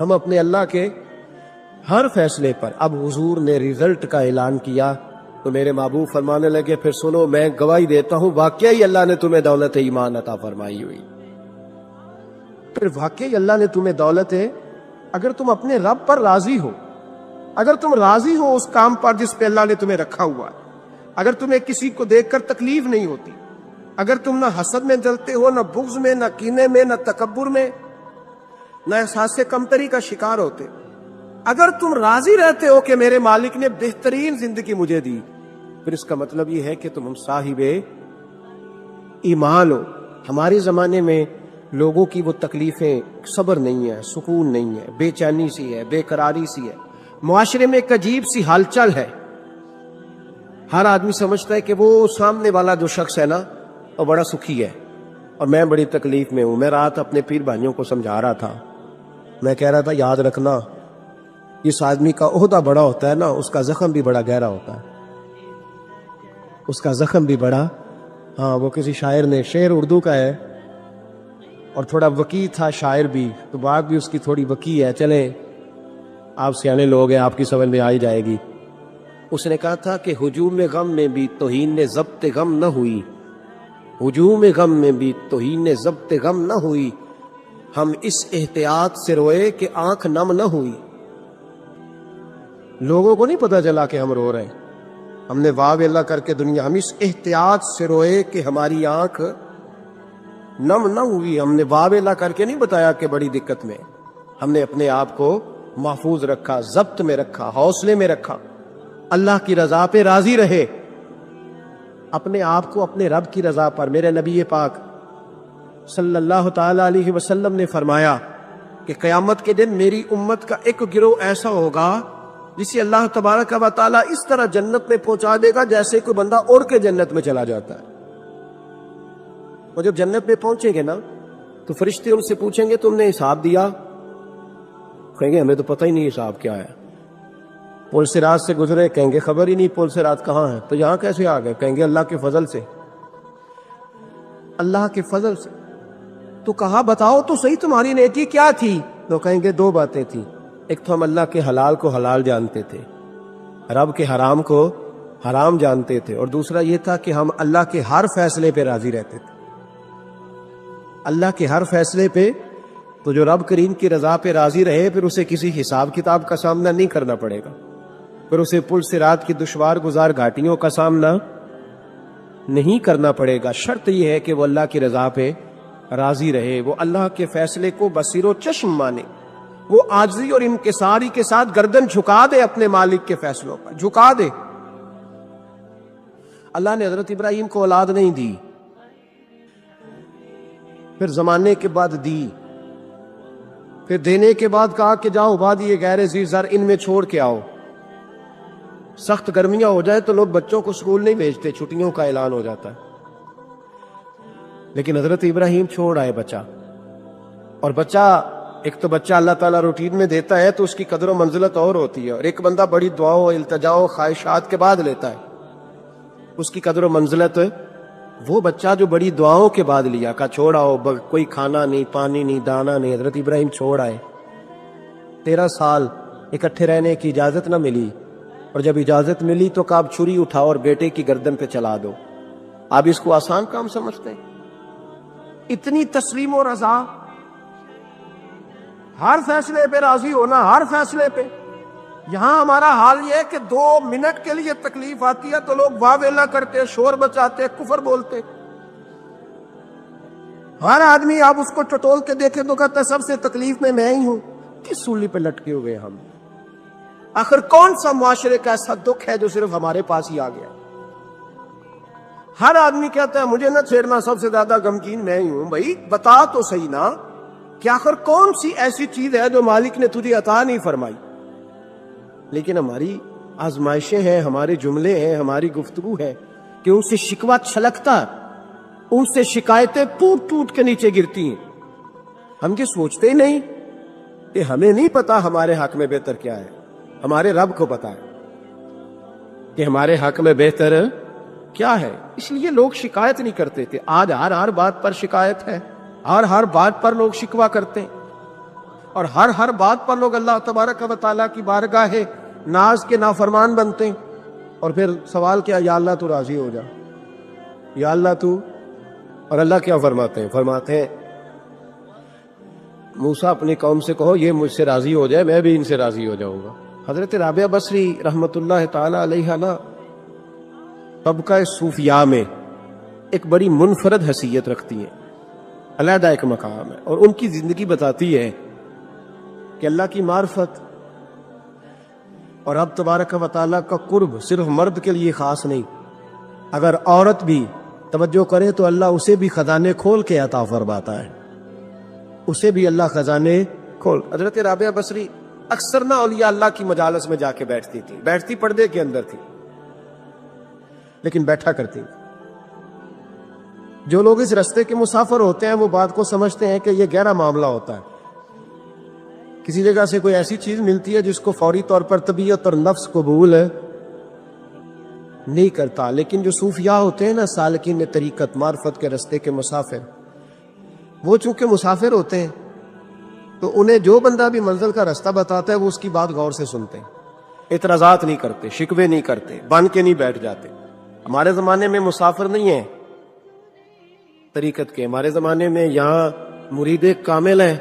ہم اپنے اللہ کے ہر فیصلے پر۔ اب حضور نے رزلٹ کا اعلان کیا تو میرے محبوب فرمانے لگے پھر سنو، میں گواہی دیتا ہوں واقعی اللہ نے تمہیں دولت ایمان عطا فرمائی ہوئی، پھر واقعی اللہ نے تمہیں دولت ہے، اگر تم اپنے رب پر راضی ہو، اگر تم راضی ہو اس کام پر جس پہ اللہ نے تمہیں رکھا ہوا ہے، اگر تمہیں کسی کو دیکھ کر تکلیف نہیں ہوتی، اگر تم نہ حسد میں جلتے ہو، نہ بغض میں، نہ کینے میں، نہ تکبر میں، نہ احساس کمتری کا شکار ہوتے، اگر تم راضی رہتے ہو کہ میرے مالک نے بہترین زندگی مجھے دی، پھر اس کا مطلب یہ ہے کہ تم صاحب ایمان ہو۔ ہمارے زمانے میں لوگوں کی وہ تکلیفیں، صبر نہیں ہے، سکون نہیں ہے، بے چینی سی ہے، بے قراری سی ہے، معاشرے میں ایک عجیب سی ہلچل ہے۔ ہر آدمی سمجھتا ہے کہ وہ سامنے والا جو شخص ہے نا وہ بڑا سکھی ہے اور میں بڑی تکلیف میں ہوں۔ میں رات اپنے پیر بھائیوں کو سمجھا رہا تھا، میں کہہ رہا تھا یاد رکھنا جس آدمی کا عہدہ بڑا ہوتا ہے نا اس کا زخم بھی بڑا گہرا ہوتا ہے، اس کا زخم بھی بڑا۔ ہاں وہ کسی شاعر نے، شعر اردو کا ہے اور تھوڑا وقی تھا شاعر بھی، تو بات بھی اس کی تھوڑی وقی ہے، چلیں آپ سیانے لوگ ہیں، آپ کی سمجھ میں آ ہی جائے گی۔ اس نے کہا تھا کہ ہجوم غم میں بھی توہین ضبط غم نہ ہوئی، ہجوم غم میں بھی توہین ضبط غم نہ ہوئی، ہم اس احتیاط سے روئے کہ آنکھ نم نہ ہوئی۔ لوگوں کو نہیں پتا چلا کہ ہم رو رہے ہیں، ہم نے واہ اللہ کر کے دنیا، ہم اس احتیاط سے روئے کہ ہماری آنکھ نم نہ ہوئی۔ ہم نے واہ اللہ کر کے نہیں بتایا کہ بڑی دقت میں، ہم نے اپنے آپ کو محفوظ رکھا، ضبط میں رکھا، حوصلے میں رکھا، اللہ کی رضا پہ راضی رہے، اپنے آپ کو اپنے رب کی رضا پر۔ میرے نبی پاک صلی اللہ تعالی علیہ وسلم نے فرمایا کہ قیامت کے دن میری امت کا ایک گروہ ایسا ہوگا جسے اللہ تبارک و تعالیٰ اس طرح جنت میں پہنچا دے گا جیسے کوئی بندہ اڑ کے جنت میں چلا جاتا ہے۔ وہ جب جنت میں پہنچیں گے نا تو فرشتے ان سے پوچھیں گے تم نے حساب دیا؟ کہیں گے ہمیں تو پتہ ہی نہیں حساب کیا ہے۔ پل سے رات سے گزرے، کہیں گے خبر ہی نہیں پل سے رات کہاں ہے، تو یہاں کیسے آ گئے؟ کہیں گے اللہ کے فضل سے، اللہ کے فضل سے۔ تو کہا بتاؤ تو صحیح تمہاری نیکی کیا تھی؟ تو کہیں گے دو باتیں تھیں، ایک تو ہم اللہ کے حلال کو حلال جانتے تھے، رب کے حرام کو حرام جانتے تھے، اور دوسرا یہ تھا کہ ہم اللہ کے ہر فیصلے پہ راضی رہتے تھے، اللہ کے ہر فیصلے پہ۔ تو جو رب کریم کی رضا پہ راضی رہے پھر اسے کسی حساب کتاب کا سامنا نہیں کرنا پڑے گا، پھر اسے پل صراط کی دشوار گزار گھاٹیوں کا سامنا نہیں کرنا پڑے گا۔ شرط یہ ہے کہ وہ اللہ کی رضا پہ راضی رہے، وہ اللہ کے فیصلے کو بصیر و چشم مانے، وہ عاجزی اور انکساری کے ساتھ گردن جھکا دے اپنے مالک کے فیصلوں پر، جھکا دے۔ اللہ نے حضرت ابراہیم کو اولاد نہیں دی، پھر زمانے کے بعد دی، پھر دینے کے بعد کہا کہ جاؤ وادی غیر ذی زرع ان میں چھوڑ کے آؤ۔ سخت گرمیاں ہو جائے تو لوگ بچوں کو اسکول نہیں بھیجتے، چھٹیوں کا اعلان ہو جاتا ہے، لیکن حضرت ابراہیم چھوڑ آئے بچہ، اور بچہ ایک تو بچہ اللہ تعالیٰ روٹین میں دیتا ہے تو اس کی قدر و منزلت اور ہوتی ہے، اور ایک بندہ بڑی دعاؤں التجاؤں خواہشات کے بعد لیتا ہے، اس کی قدر و منزلت۔ وہ بچہ جو بڑی دعاؤں کے بعد لیا، کہا چھوڑ آؤ، کوئی کھانا نہیں، پانی نہیں، دانا نہیں، حضرت ابراہیم چھوڑ آئے۔ 13 سال اکٹھے رہنے کی اجازت نہ ملی، اور جب اجازت ملی تو کہا اب چھری اٹھاؤ اور بیٹے کی گردن پہ چلا دو۔ آپ اس کو آسان کام سمجھتے ہیں؟ اتنی تسلیم و رضا، ہر فیصلے پہ راضی ہونا، ہر فیصلے پہ۔ یہاں ہمارا حال یہ ہے کہ 2 منٹ کے لیے تکلیف آتی ہے تو لوگ واہ ویلا کرتے، شور بچاتے، کفر بولتے۔ ہر آدمی آپ اس کو ٹٹول کے دیکھیں تو کہتا ہے سب سے تکلیف میں ہی ہوں۔ کس سولی پہ لٹکے ہوئے ہم؟ آخر کون سا معاشرے کا ایسا دکھ ہے جو صرف ہمارے پاس ہی آ گیا؟ ہر آدمی کہتا ہے مجھے نہ چھیڑنا، سب سے زیادہ غمگین میں ہی ہوں۔ بھائی بتا تو صحیح نا کہ آخر کون سی ایسی چیز ہے جو مالک نے تجھے عطا نہیں فرمائی؟ لیکن ہماری آزمائشیں ہیں، ہمارے جملے ہیں، ہماری گفتگو ہے کہ ان سے شکوہ چھلکتا، ان سے شکایتیں ٹوٹ ٹوٹ کے نیچے گرتی ہیں۔ ہم یہ سوچتے ہی نہیں کہ ہمیں نہیں پتا ہمارے حق میں بہتر کیا ہے، ہمارے رب کو پتا ہے کہ ہمارے حق میں بہتر کیا ہے۔ اس لیے لوگ شکایت نہیں کرتے تھے، آج ہر بات پر شکایت ہے، ہر بات پر لوگ شکوہ کرتے ہیں، اور ہر بات پر لوگ اللہ تبارک و تعالیٰ کی بارگاہ ناز کے نافرمان بنتے ہیں۔ اور پھر سوال کیا، یا اللہ تو راضی ہو جا، یا اللہ تو۔ اور اللہ کیا فرماتے ہیں؟ فرماتے ہیں موسیٰ اپنی قوم سے کہو یہ مجھ سے راضی ہو جائے، میں بھی ان سے راضی ہو جاؤں گا۔ حضرت رابعہ بصری رحمت اللہ تعالی علیہ نا طبقہ صوفیاء میں ایک بڑی منفرد حیثیت رکھتی ہیں، علیحدہ ایک مقام ہے، اور ان کی زندگی بتاتی ہے کہ اللہ کی معرفت اور رب تبارک و تعالیٰ کا قرب صرف مرد کے لیے خاص نہیں، اگر عورت بھی توجہ کرے تو اللہ اسے بھی خزانے کھول کے عطا فرماتا ہے، اسے بھی اللہ خزانے کھول۔ حضرت رابعہ بصری اکثر نہ اولیاء اللہ کی مجالس میں جا کے بیٹھتی تھی، بیٹھتی پردے کے اندر تھی لیکن بیٹھا کرتی تھی۔ جو لوگ اس رستے کے مسافر ہوتے ہیں وہ بات کو سمجھتے ہیں کہ یہ گہرا معاملہ ہوتا ہے، کسی جگہ سے کوئی ایسی چیز ملتی ہے جس کو فوری طور پر طبیعت اور نفس قبول نہیں کرتا، لیکن جو صوفیاء ہوتے ہیں نا، سالکین طریقت، معرفت کے رستے کے مسافر، وہ چونکہ مسافر ہوتے ہیں تو انہیں جو بندہ بھی منزل کا رستہ بتاتا ہے وہ اس کی بات غور سے سنتے ہیں، اعتراضات نہیں کرتے، شکوے نہیں کرتے، بن کے نہیں بیٹھ جاتے۔ ہمارے زمانے میں مسافر نہیں ہیں طریقت کے، ہمارے زمانے میں یہاں مرید کامل ہیں،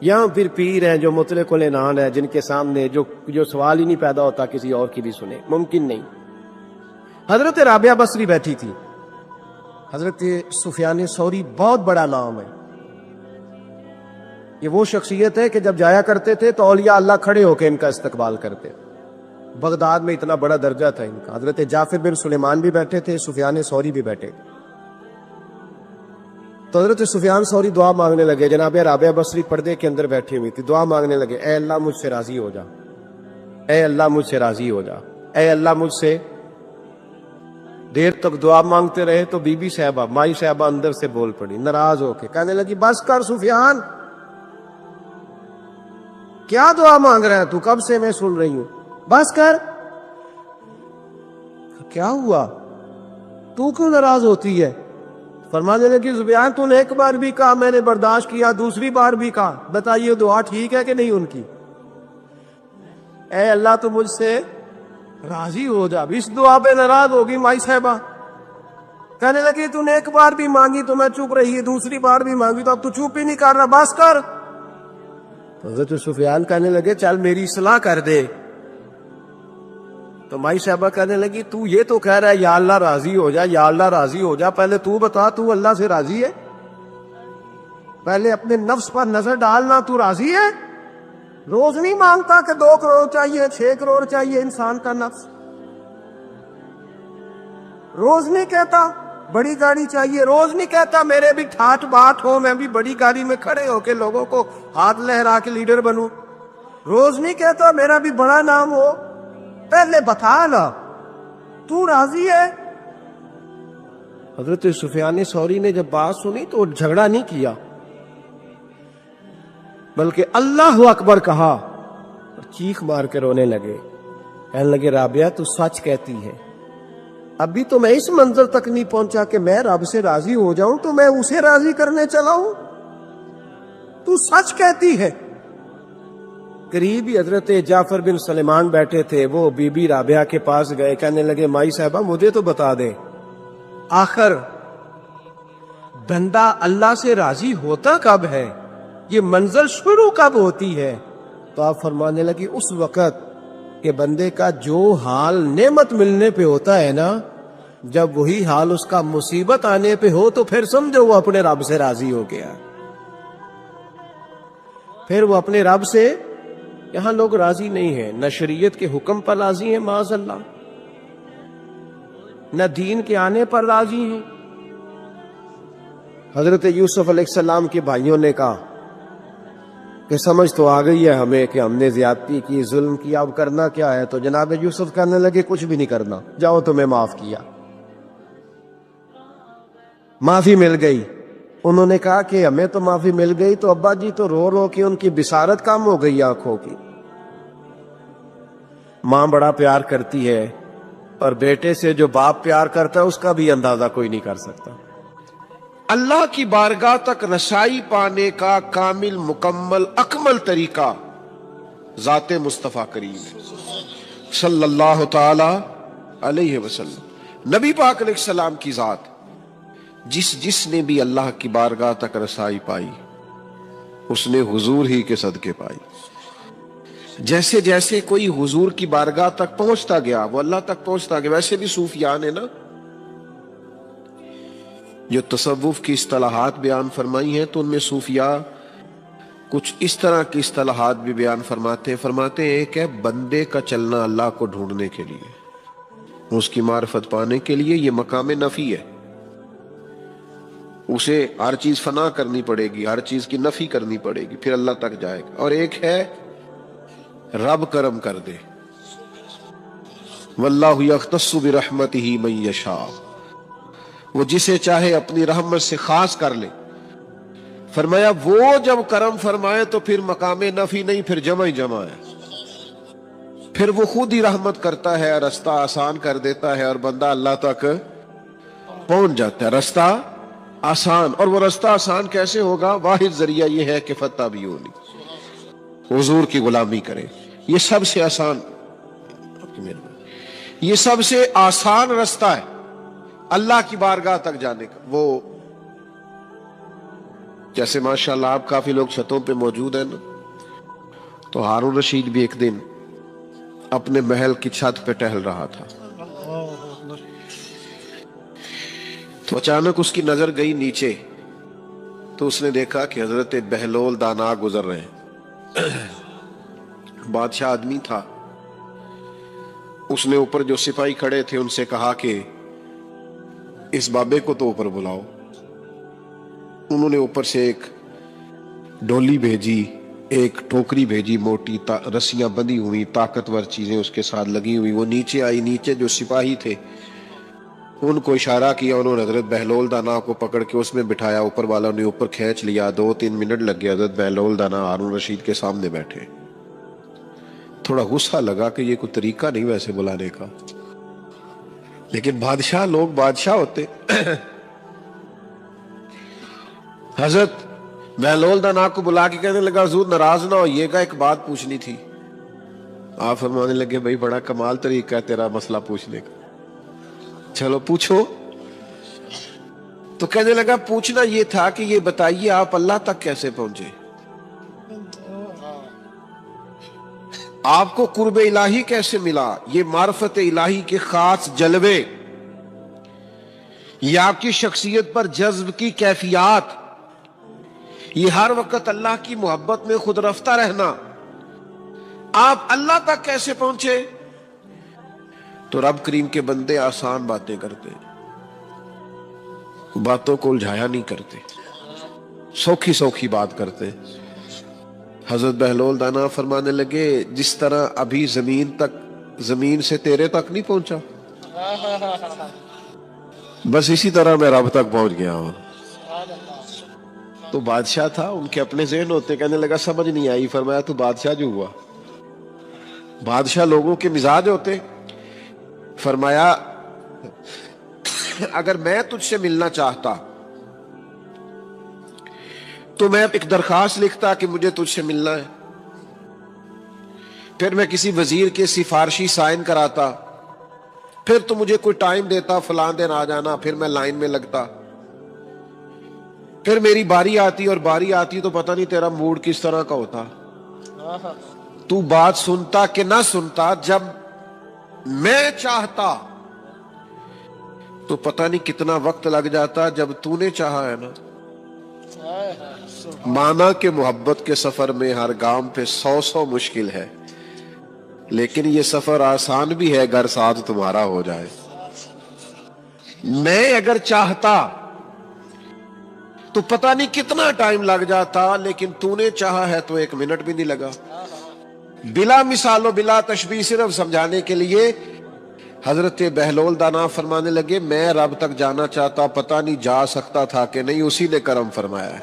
یہاں پھر پیر ہیں جو مطلق العنان ہے، جن کے سامنے جو سوال ہی نہیں پیدا ہوتا کسی اور کی بھی سنے، ممکن نہیں۔ حضرت رابعہ بصری بیٹھی تھی، حضرت سفیان ثوری بہت بڑا نام ہے، یہ وہ شخصیت ہے کہ جب جایا کرتے تھے تو اولیاء اللہ کھڑے ہو کے ان کا استقبال کرتے، بغداد میں اتنا بڑا درجہ تھا ان کا۔ حضرت جعفر بن سلیمان بھی بیٹھے تھے، سفیان ثوری بھی بیٹھے تھے، تو حضرت سفیان ثوری دعا مانگنے لگے، جناب رابعہ بصری پردے کے اندر بیٹھی ہوئی تھی، دعا مانگنے لگے، اے اللہ مجھ سے راضی ہو جا، اے اللہ مجھ سے راضی ہو جا، اے اللہ مجھ سے۔ دیر تک دعا مانگتے رہے تو بی بی صاحبہ، مائی صاحبہ اندر سے بول پڑی ناراض ہو کے، کہنے لگی بس کر سفیان، کیا دعا مانگ رہا ہے تو، کب سے میں سن رہی ہوں، بس کر۔ کیا ہوا، تو کیوں ناراض ہوتی ہے؟ فرمانے لگی سفیان تو نے ایک بار بھی کہا، میں نے برداشت کیا، دوسری بار بھی کہا، بتائیے دعا ٹھیک ہے کہ نہیں ان کی؟ اے اللہ تو مجھ سے راضی ہو جا، اس دعا پہ ناراض ہوگی مائی صاحبہ، کہنے لگی تو نے ایک بار بھی مانگی تو میں چپ رہی، دوسری بار بھی مانگی تو اب تو چپ ہی نہیں کر رہا، بس کر۔ حضرت سفیان کہنے لگے چل میری اصلاح کر دے، تو مائی صاحبہ کہنے لگی تو یہ تو کہہ رہا ہے یا اللہ راضی ہو جا، یا اللہ راضی ہو جا، پہلے تو بتا تو اللہ سے راضی ہے؟ پہلے اپنے نفس پر نظر ڈالنا، تو راضی ہے؟ روز نہیں مانگتا کہ 2 کروڑ چاہیے، 6 کروڑ چاہیے انسان کا نفس، روز نہیں کہتا بڑی گاڑی چاہیے، روز نہیں کہتا میرے بھی ٹھاٹ بات ہو، میں بھی بڑی گاڑی میں کھڑے ہو کے لوگوں کو ہاتھ لہرا کے لیڈر بنوں، روز نہیں کہتا میرا بھی بڑا نام ہو، پہلے بتا نا تو راضی ہے؟ حضرت سفیان ثوری نے جب بات سنی تو جھگڑا نہیں کیا، بلکہ اللہ اکبر کہا اور چیخ مار کے رونے لگے، کہنے لگے رابعہ تو سچ کہتی ہے، ابھی تو میں اس منظر تک نہیں پہنچا کہ میں رب سے راضی ہو جاؤں تو میں اسے راضی کرنے چلا ہوں، تو سچ کہتی ہے۔ قریب ہی حضرت جعفر بن سلیمان بیٹھے تھے، وہ بی بی رابعہ کے پاس گئے، کہنے لگے مائی صاحبہ مجھے تو بتا دے، آخر بندہ اللہ سے راضی ہوتا کب ہے، یہ منزل شروع کب ہوتی ہے؟ تو آپ فرمانے لگی اس وقت کہ بندے کا جو حال نعمت ملنے پہ ہوتا ہے نا، جب وہی حال اس کا مصیبت آنے پہ ہو تو پھر سمجھو وہ اپنے رب سے راضی ہو گیا، پھر وہ اپنے رب سے۔ یہاں لوگ راضی نہیں ہیں، نہ شریعت کے حکم پر راضی ہیں معاذ اللہ، نہ دین کے آنے پر راضی ہیں۔ حضرت یوسف علیہ السلام کے بھائیوں نے کہا کہ سمجھ تو آ گئی ہے ہمیں کہ ہم نے زیادتی کی، ظلم کیا، اب کرنا کیا ہے؟ تو جناب یوسف کہنے لگے کچھ بھی نہیں کرنا، جاؤ تمہیں معاف کیا، معافی مل گئی۔ انہوں نے کہا کہ ہمیں تو معافی مل گئی، تو ابا جی تو رو رو کے ان کی بصارت کم ہو گئی آنکھوں کی۔ ماں بڑا پیار کرتی ہے اور بیٹے سے جو باپ پیار کرتا ہے اس کا بھی اندازہ کوئی نہیں کر سکتا۔ اللہ کی بارگاہ تک رسائی پانے کا کامل، مکمل، اکمل طریقہ ذات مصطفیٰ کریم صلی اللہ تعالی علیہ وسلم، نبی پاک علیہ السلام کی ذات، جس نے بھی اللہ کی بارگاہ تک رسائی پائی اس نے حضور ہی کے صدقے پائی۔ جیسے جیسے کوئی حضور کی بارگاہ تک پہنچتا گیا وہ اللہ تک پہنچتا گیا۔ ویسے بھی صوفیاء نے نا جو تصوف کی اصطلاحات بیان فرمائی ہیں تو ان میں صوفیاء کچھ اس طرح کی اصطلاحات بھی بیان فرماتے ہیں ایک ہے بندے کا چلنا اللہ کو ڈھونڈنے کے لیے، اس کی معرفت پانے کے لیے، یہ مقام نفی ہے، اسے ہر چیز فنا کرنی پڑے گی، ہر چیز کی نفی کرنی پڑے گی، پھر اللہ تک جائے گا۔ اور ایک ہے رب کرم کر دے، واللہ یختص برحمتہ من یشاء، وہ جسے چاہے اپنی رحمت سے خاص کر لے۔ فرمایا وہ جب کرم فرمائے تو پھر مقام نفی نہیں، پھر جمع ہی جمع ہے، پھر وہ خود ہی رحمت کرتا ہے، رستہ آسان کر دیتا ہے اور بندہ اللہ تک پہنچ جاتا ہے۔ رستہ آسان، اور وہ رستہ آسان کیسے ہوگا؟ واحد ذریعہ یہ ہے کہ فتبعونی، حضور کی غلامی کرے، یہ سب سے آسان، یہ سب سے آسان رستہ ہے اللہ کی بارگاہ تک جانے کا۔ وہ جیسے ماشاءاللہ آپ کافی لوگ چھتوں پہ موجود ہیں نا، تو ہارون رشید بھی ایک دن اپنے محل کی چھت پہ ٹہل رہا تھا، تو اچانک اس کی نظر گئی نیچے، تو اس نے دیکھا کہ حضرت بہلول دانا گزر رہے ہیں۔ بادشاہ آدمی تھا، اس نے اوپر جو سپاہی کھڑے تھے ان سے کہا کہ اس بابے کو تو اوپر بلاؤ۔ انہوں نے اوپر سے ایک ڈولی بھیجی، ایک ٹوکری بھیجی، موٹی رسیاں بندھی ہوئی، طاقتور چیزیں اس کے ساتھ لگی ہوئی۔ وہ نیچے آئی، نیچے جو سپاہی تھے ان کو اشارہ کیا، انہوں نے حضرت بہلول دانا کو پکڑ کے اس میں بٹھایا، اوپر والوں نے اوپر کھینچ لیا۔ 2-3 منٹ لگ گئے، حضرت بہلول دانا ہارون رشید کے سامنے بیٹھے۔ تھوڑا غصہ لگا کہ یہ کوئی طریقہ نہیں ویسے بلانے کا، لیکن بادشاہ لوگ بادشاہ ہوتے۔ حضرت بہلول دانا کو بلا کے کہنے لگا حضور ناراض نہ ہوئیے گا، ایک بات پوچھنی تھی۔ آپ فرمانے لگے بھائی بڑا کمال طریقہ ہے تیرا مسئلہ پوچھنے کا، چلو پوچھو۔ تو کہنے لگا پوچھنا یہ تھا کہ یہ بتائیے آپ اللہ تک کیسے پہنچے؟ آپ کو قرب الہی کیسے ملا؟ یہ معرفت الہی کے خاص جلوے، یہ آپ کی شخصیت پر جذب کی کیفیات، یہ ہر وقت اللہ کی محبت میں خود رفتہ رہنا، آپ اللہ تک کیسے پہنچے؟ تو رب کریم کے بندے آسان باتیں کرتے، باتوں کو الجھایا نہیں کرتے، سوکھی سوکھی بات کرتے۔ حضرت بہلول دانا فرمانے لگے جس طرح ابھی زمین سے تیرے تک نہیں پہنچا، بس اسی طرح میں رب تک پہنچ گیا ہوں۔ تو بادشاہ تھا، ان کے اپنے ذہن ہوتے، کہنے لگا سمجھ نہیں آئی۔ فرمایا تو بادشاہ جو ہوا، بادشاہ لوگوں کے مزاج ہوتے۔ فرمایا اگر میں تجھ سے ملنا چاہتا تو میں ایک درخواست لکھتا کہ مجھے تجھ سے ملنا ہے، پھر میں کسی وزیر کے سفارشی سائن کراتا، پھر تو مجھے کوئی ٹائم دیتا فلاں دن آ جانا، پھر میں لائن میں لگتا، پھر میری باری آتی، اور باری آتی تو پتہ نہیں تیرا موڈ کس طرح کا ہوتا، تو بات سنتا کہ نہ سنتا۔ جب میں چاہتا تو پتہ نہیں کتنا وقت لگ جاتا، جب تو نے چاہا ہے نا۔ مانا کہ محبت کے سفر میں ہر گام پہ 100 مشکل ہے، لیکن یہ سفر آسان بھی ہے اگر ساتھ تمہارا ہو جائے۔ میں اگر چاہتا تو پتہ نہیں کتنا ٹائم لگ جاتا، لیکن تو نے چاہا ہے تو 1 منٹ بھی نہیں لگا۔ بلا مثال و بلا تشبیہ، صرف سمجھانے کے لیے حضرت بہلول دانا فرمانے لگے میں رب تک جانا چاہتا، پتہ نہیں جا سکتا تھا کہ نہیں، اسی نے کرم فرمایا ہے،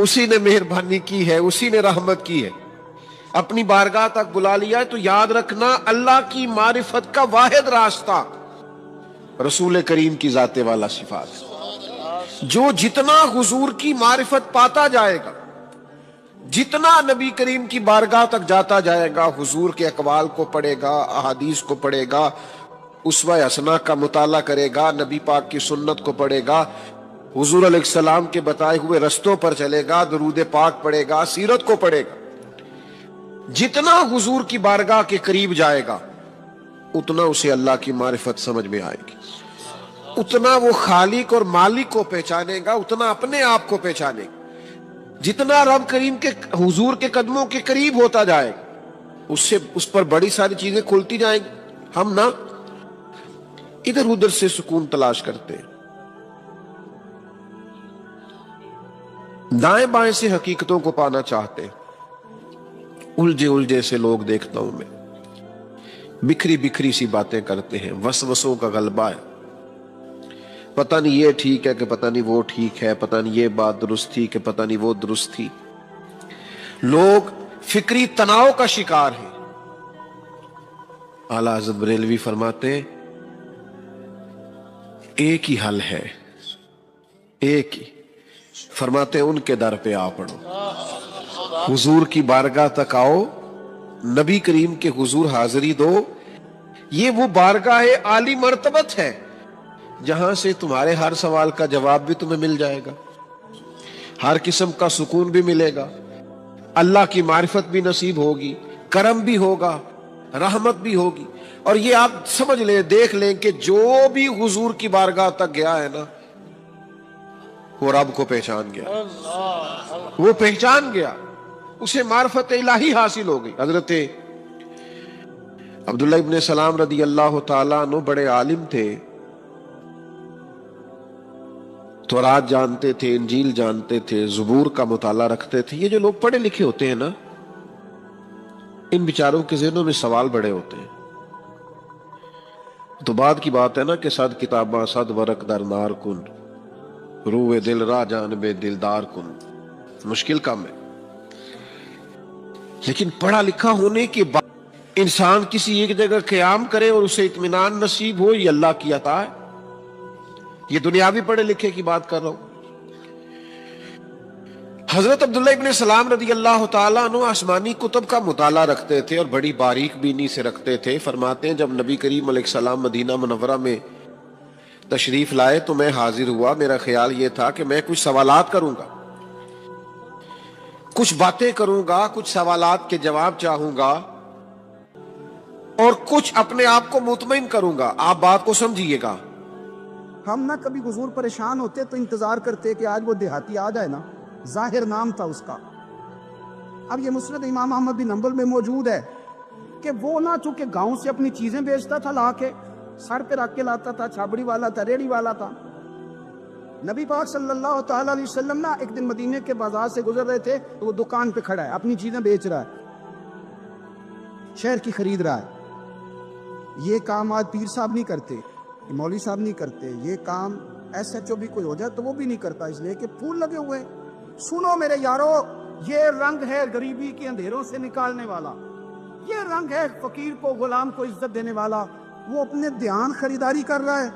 اسی نے مہربانی کی ہے، اسی نے رحمت کی ہے، اپنی بارگاہ تک بلا لیا ہے۔ تو یاد رکھنا اللہ کی معرفت کا واحد راستہ رسول کریم کی ذات والا صفات، جو جتنا حضور کی معرفت پاتا جائے گا، جتنا نبی کریم کی بارگاہ تک جاتا جائے گا، حضور کے اقوال کو پڑھے گا، احادیث کو پڑھے گا، اسوہ حسنہ کا مطالعہ کرے گا، نبی پاک کی سنت کو پڑھے گا، حضور علیہ السلام کے بتائے ہوئے رستوں پر چلے گا، درود پاک پڑھے گا، سیرت کو پڑھے گا، جتنا حضور کی بارگاہ کے قریب جائے گا اتنا اسے اللہ کی معرفت سمجھ میں آئے گی، اتنا وہ خالق اور مالک کو پہچانے گا، اتنا اپنے آپ کو پہچانے گا۔ جتنا رب کریم کے حضور کے قدموں کے قریب ہوتا جائے گا، اس پر بڑی ساری چیزیں کھلتی جائیں گی۔ ہم نا ادھر ادھر سے سکون تلاش کرتے ہیں، دائیں بائیں سے حقیقتوں کو پانا چاہتے ہیں۔ الجھے سے لوگ دیکھتا ہوں میں، بکھری بکھری سی باتیں کرتے ہیں، وسوسوں کا غلبہ ہے۔ پتہ نہیں یہ ٹھیک ہے کہ پتہ نہیں وہ ٹھیک ہے، پتہ نہیں یہ بات درست تھی کہ پتہ نہیں وہ درست تھی۔ لوگ فکری تناؤ کا شکار ہیں۔ اعلیٰ حضرت بریلوی فرماتے ہیں ایک ہی حل ہے، ایک ہی، فرماتے ہیں ان کے در پہ آ پڑو، حضور کی بارگاہ تک آؤ، نبی کریم کے حضور حاضری دو۔ یہ وہ بارگاہ عالی مرتبت ہے جہاں سے تمہارے ہر سوال کا جواب بھی تمہیں مل جائے گا، ہر قسم کا سکون بھی ملے گا، اللہ کی معرفت بھی نصیب ہوگی، کرم بھی ہوگا، رحمت بھی ہوگی۔ اور یہ آپ سمجھ لیں، دیکھ لیں کہ جو بھی حضور کی بارگاہ تک گیا ہے نا، وہ رب کو پہچان گیا، وہ پہچان گیا، اسے معرفت الہی حاصل ہو گئی۔ حضرت عبداللہ ابن سلام رضی اللہ تعالیٰ عنہ بڑے عالم تھے، تورات جانتے تھے، انجیل جانتے تھے، زبور کا مطالعہ رکھتے تھے۔ یہ جو لوگ پڑھے لکھے ہوتے ہیں نا، ان بیچاروں کے ذہنوں میں سوال بڑے ہوتے ہیں۔ تو بعد کی بات ہے نا کہ صد کتاباں صد ورق در نار کن، روح دل را جانب دلدار کن، مشکل کام ہے۔ لیکن پڑھا لکھا ہونے کے بعد انسان کسی ایک جگہ قیام کرے اور اسے اطمینان نصیب ہو، یہ اللہ کی عطا ہے۔ یہ دنیاوی پڑھے لکھے کی بات کر رہا ہوں۔ حضرت عبداللہ ابن سلام رضی اللہ تعالیٰ عنہ آسمانی کتب کا مطالعہ رکھتے تھے اور بڑی باریک بینی سے رکھتے تھے۔ فرماتے ہیں جب نبی کریم علیہ السلام مدینہ منورہ میں تشریف لائے تو میں حاضر ہوا، میرا خیال یہ تھا کہ میں کچھ سوالات کروں گا، کچھ باتیں کروں گا، کچھ سوالات کے جواب چاہوں گا اور کچھ اپنے آپ کو مطمئن کروں گا۔ آپ بات کو سمجھیے گا۔ ہم نہ کبھی حضور پریشان ہوتے تو انتظار کرتے کہ آج وہ دیہاتی آ جائے نا، ظاہر نام تھا اس کا۔ اب یہ مسند امام احمد بن حنبل میں موجود ہے کہ وہ نہ چونکہ گاؤں سے اپنی چیزیں بیچتا تھا، لا کے سر پہ رکھ کے لاتا تھا، چھابڑی والا تھا، ریڑی والا تھا۔ نبی پاک صلی اللہ تعالیٰ علیہ وسلم نا ایک دن مدینے کے بازار سے گزر رہے تھے تو وہ دکان پہ کھڑا ہے، اپنی چیزیں بیچ رہا ہے، شہر کی خرید رہا ہے۔ یہ کام آج پیر صاحب نہیں کرتے، مولوی صاحب نہیں کرتے، یہ کام ایس ایچ او بھی کوئی ہو جائے تو وہ بھی نہیں کرتا، اس لیے کہ پھول لگے ہوئے۔ سنو میرے یارو، یہ رنگ ہے غریبی کے اندھیروں سے نکالنے والا، یہ رنگ ہے فقیر کو، غلام کو عزت دینے والا۔ وہ اپنے دھیان خریداری کر رہا ہے۔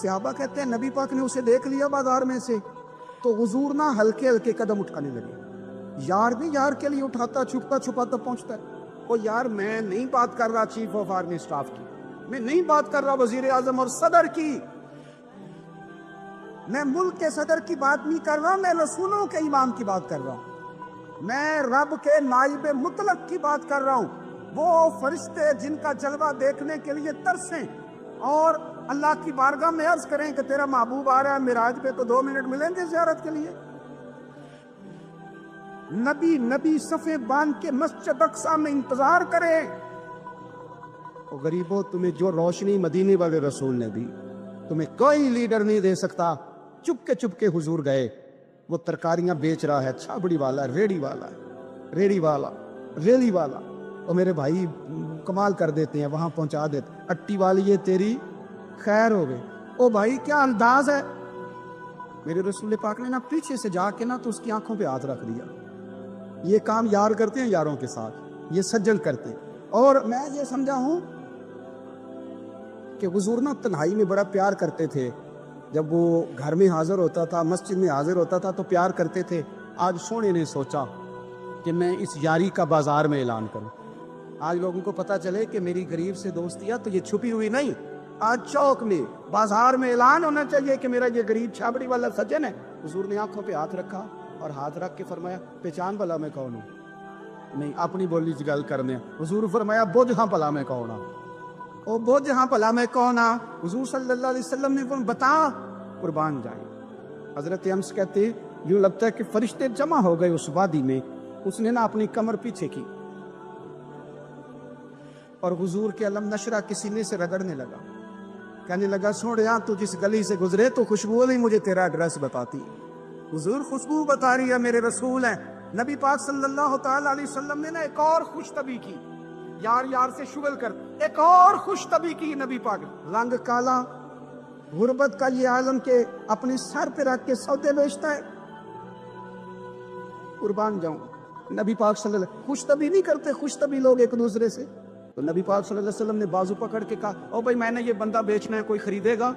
صحابہ کہتے ہیں نبی پاک نے اسے دیکھ لیا بازار میں سے تو حضور نہ ہلکے ہلکے قدم اٹھانے لگے۔ یار بھی یار کے لیے اٹھاتا، چھپتا چھپاتا پہنچتا ہے۔ وہ یار میں نہیں بات کر رہا چیف آف آرمی اسٹاف کی، میں نہیں بات کر رہا وزیر اعظم اور صدر کی، میں ملک کے صدر کی بات نہیں کر رہا، میں رسولوں کے امام کی بات کر رہا ہوں، میں رب کے نائب مطلق کی بات کر رہا ہوں۔ وہ فرشتے جن کا جلوہ دیکھنے کے لیے ترسیں اور اللہ کی بارگاہ میں عرض کریں کہ تیرا محبوب آ رہا ہے معراج پہ، تو 2 منٹ ملیں گے زیارت کے لیے؟ نبی صفیں باندھ کے مسجد اقصی میں انتظار کریں۔ او غریبوں، تمہیں جو روشنی مدینے والے رسول نے دی تمہیں کوئی لیڈر نہیں دے سکتا۔ چپ کے حضور گئے، وہ ترکاریاں بیچ رہا ہے، چھابڑی والا، ریڑی والا، ریلی والا، اور میرے بھائی کمال کر دیتے ہیں، وہاں پہنچا دیتے، اٹی والی یہ تیری خیر ہو گئے۔ او بھائی کیا انداز ہے! میرے رسول پاک نے نا پیچھے سے جا کے نا تو اس کی آنکھوں پہ ہاتھ رکھ دیا۔ یہ کام یار کرتے ہیں یاروں کے ساتھ، یہ سجن کرتے ہیں۔ اور میں یہ سمجھا ہوں کہ حضور نا تنہائی میں بڑا پیار کرتے تھے، جب وہ گھر میں حاضر ہوتا تھا، مسجد میں حاضر ہوتا تھا تو پیار کرتے تھے۔ آج سونے نے سوچا کہ میں اس یاری کا بازار میں اعلان کروں، آج لوگوں کو پتا چلے کہ میری غریب سے دوستیاں تو یہ چھپی ہوئی نہیں، آج چوک میں بازار میں اعلان ہونا چاہیے کہ میرا یہ غریب چھابڑی والا سجن ہے۔ حضور نے آنکھوں پہ ہاتھ رکھا اور ہاتھ رکھ کے فرمایا پہچان بھلا میں کون ہوں؟ نہیں، اپنی بولی گل کرنے۔ حضور فرمایا بوجھ ہاں بھلا میں کون ہوں؟ او بہت جہاں پلا میں کون آ حضور صلی اللہ علیہ وسلم نے فرمایا بتا قربان جائے. حضرت انس کہتے یوں لگتا ہے کہ فرشتے جمع ہو گئے اس وادی میں. اس نے نا اپنی کمر پیچھے کی اور حضور کے علم نشرہ کے سینے سے رگڑنے لگا. کہنے لگا سوڑیا تو جس گلی سے گزرے تو خوشبو نہیں مجھے تیرا ایڈریس بتاتی. حضور خوشبو بتا رہی ہے میرے رسول ہیں. نبی پاک صلی اللہ تعالی علیہ وسلم نے نا ایک اور خوش طبی کی, یار یار سے شغل کر ایک اور خوش طبی کی نبی پاک. رنگ کالا, غربت کا یہ عالم کے اپنے سر پہ رکھ کے سودے بیچتا ہے. قربان جاؤں نبی پاک صلی اللہ علیہ وسلم خوش طبی نہیں کرتے خوش طبی لوگ ایک دوسرے سے. تو نبی پاک صلی اللہ علیہ وسلم نے بازو پکڑ کے کہا او بھائی میں نے یہ بندہ بیچنا ہے, کوئی خریدے گا؟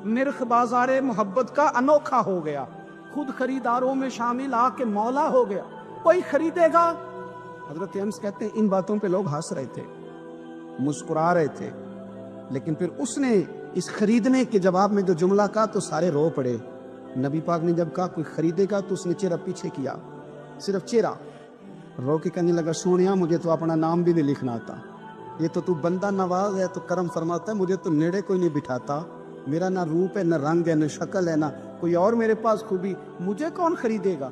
نرخ بازار محبت کا انوکھا ہو گیا, خود خریداروں میں شامل آ کے مولا ہو گیا, کوئی خریدے گا؟ حضرت انس کہتے ہیں ان باتوں پہ لوگ ہنس رہے تھے, مسکرا رہے تھے, لیکن پھر اس نے اس خریدنے کے جواب میں جو جملہ کہا تو سارے رو پڑے. نبی پاک نے جب کہا کوئی خریدے گا تو اس نے چہرہ پیچھے کیا, صرف چہرہ, رو کے کہنے لگا سونیا مجھے تو اپنا نام بھی نہیں لکھنا آتا, یہ تو بندہ نواز ہے تو کرم فرماتا ہے, مجھے تو نیڑے کوئی نہیں بٹھاتا, میرا نہ روپ ہے نہ رنگ ہے نہ شکل ہے نہ کوئی اور میرے پاس خوبی, مجھے کون خریدے گا؟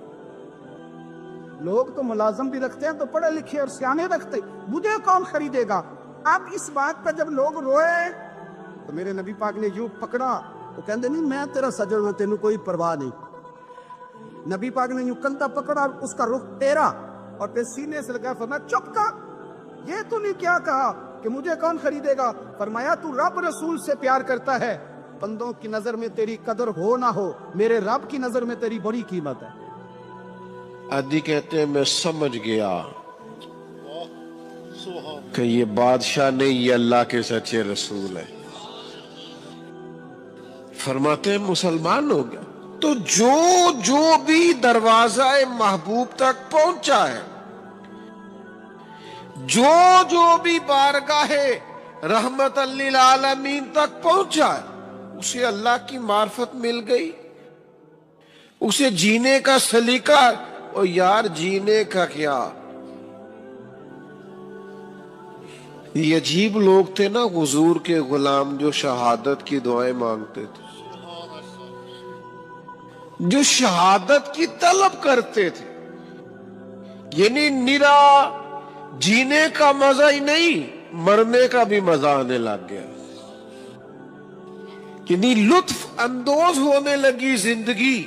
لوگ تو ملازم بھی رکھتے ہیں تو پڑھے لکھے اور سیانے رکھتے, مجھے کون خریدے گا؟ اب اس بات پر جب لوگ روئے تو میرے نبی پاک نے یوں پکڑا, تو کہندے نہیں میں تیرا سجن ہوں, تینوں کوئی پرواہ نہیں. نبی پاک نے یوں کندھا پکڑا, اس کا رخ ٹیرا اور پھر سینے سے لگا, فرمایا چپ کر, یہ تو نہیں کیا کہا کہ مجھے کون خریدے گا؟ فرمایا تو رب رسول سے پیار کرتا ہے, بندوں کی نظر میں تیری قدر ہو نہ ہو, میرے رب کی نظر میں تیری بڑی قیمت ہے. عادی کہتے ہیں میں سمجھ گیا کہ یہ بادشاہ نہیں, یہ اللہ کے سچے رسول ہے. فرماتے ہیں مسلمان ہو گیا تو جو بھی دروازہ محبوب تک پہنچا ہے, جو بھی بارگاہ رحمت للعالمین تک پہنچا ہے, اسے اللہ کی معرفت مل گئی, اسے جینے کا سلیقہ. اور یار جینے کا کیا, یہ عجیب لوگ تھے نا حضور کے غلام جو شہادت کی دعائیں مانگتے تھے, جو شہادت کی طلب کرتے تھے. یعنی نرا جینے کا مزہ ہی نہیں, مرنے کا بھی مزہ آنے لگ گیا. یعنی لطف اندوز ہونے لگی زندگی,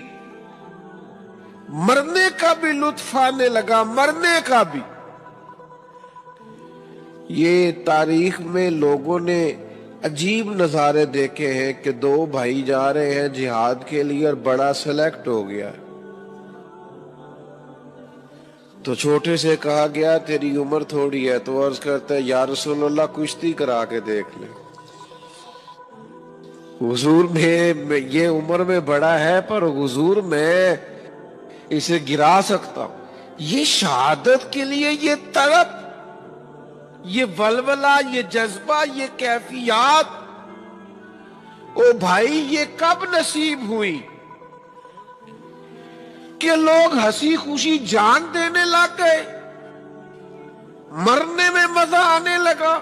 مرنے کا بھی لطف آنے لگا, مرنے کا بھی. یہ تاریخ میں لوگوں نے عجیب نظارے دیکھے ہیں کہ دو بھائی جا رہے ہیں جہاد کے لیے اور بڑا سلیکٹ ہو گیا, تو چھوٹے سے کہا گیا تیری عمر تھوڑی ہے, تو عرض کرتا ہے یا رسول اللہ کشتی کرا کے دیکھ لیں. حضور میں یہ عمر میں بڑا ہے پر حضور میں اسے گرا سکتا ہوں. یہ شہادت کے لیے یہ طرف, یہ ولولہ, یہ جذبہ, یہ کیفیات, او بھائی یہ کب نصیب ہوئی کہ لوگ ہنسی خوشی جان دینے لگ گئے, مرنے میں مزہ آنے لگا,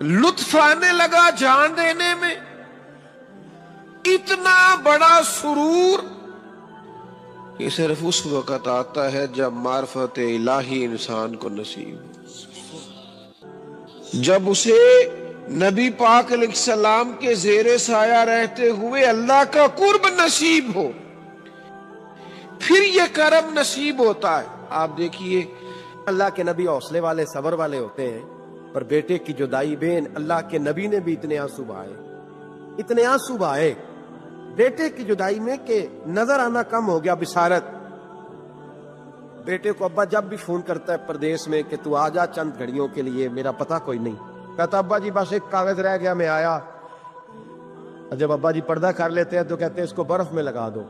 لطف آنے لگا جان دینے میں. اتنا بڑا سرور یہ صرف اس وقت آتا ہے جب معرفت الہی انسان کو نصیب ہو, جب اسے نبی پاک علیہ السلام کے زیر سایہ رہتے ہوئے اللہ کا قرب نصیب ہو, پھر یہ کرم نصیب ہوتا ہے. آپ دیکھیے اللہ کے نبی حوصلے والے صبر والے ہوتے ہیں, پر بیٹے کی جدائی بین اللہ کے نبی نے بھی اتنے آنسو بہائے, اتنے آنسو بہائے بیٹے کی جدائی میں کہ نظر آنا کم ہو گیا. بشارت بیٹے کو ابا جب بھی فون کرتا ہے پردیس میں کہ تو آ جا چند گھڑیوں کے لیے, میرا پتہ کوئی نہیں. کہتا ابا جی بس ایک کاغذ رہ گیا میں آیا. جب ابا جی پردہ کر لیتے ہیں تو کہتے ہیں اس کو برف میں لگا دو,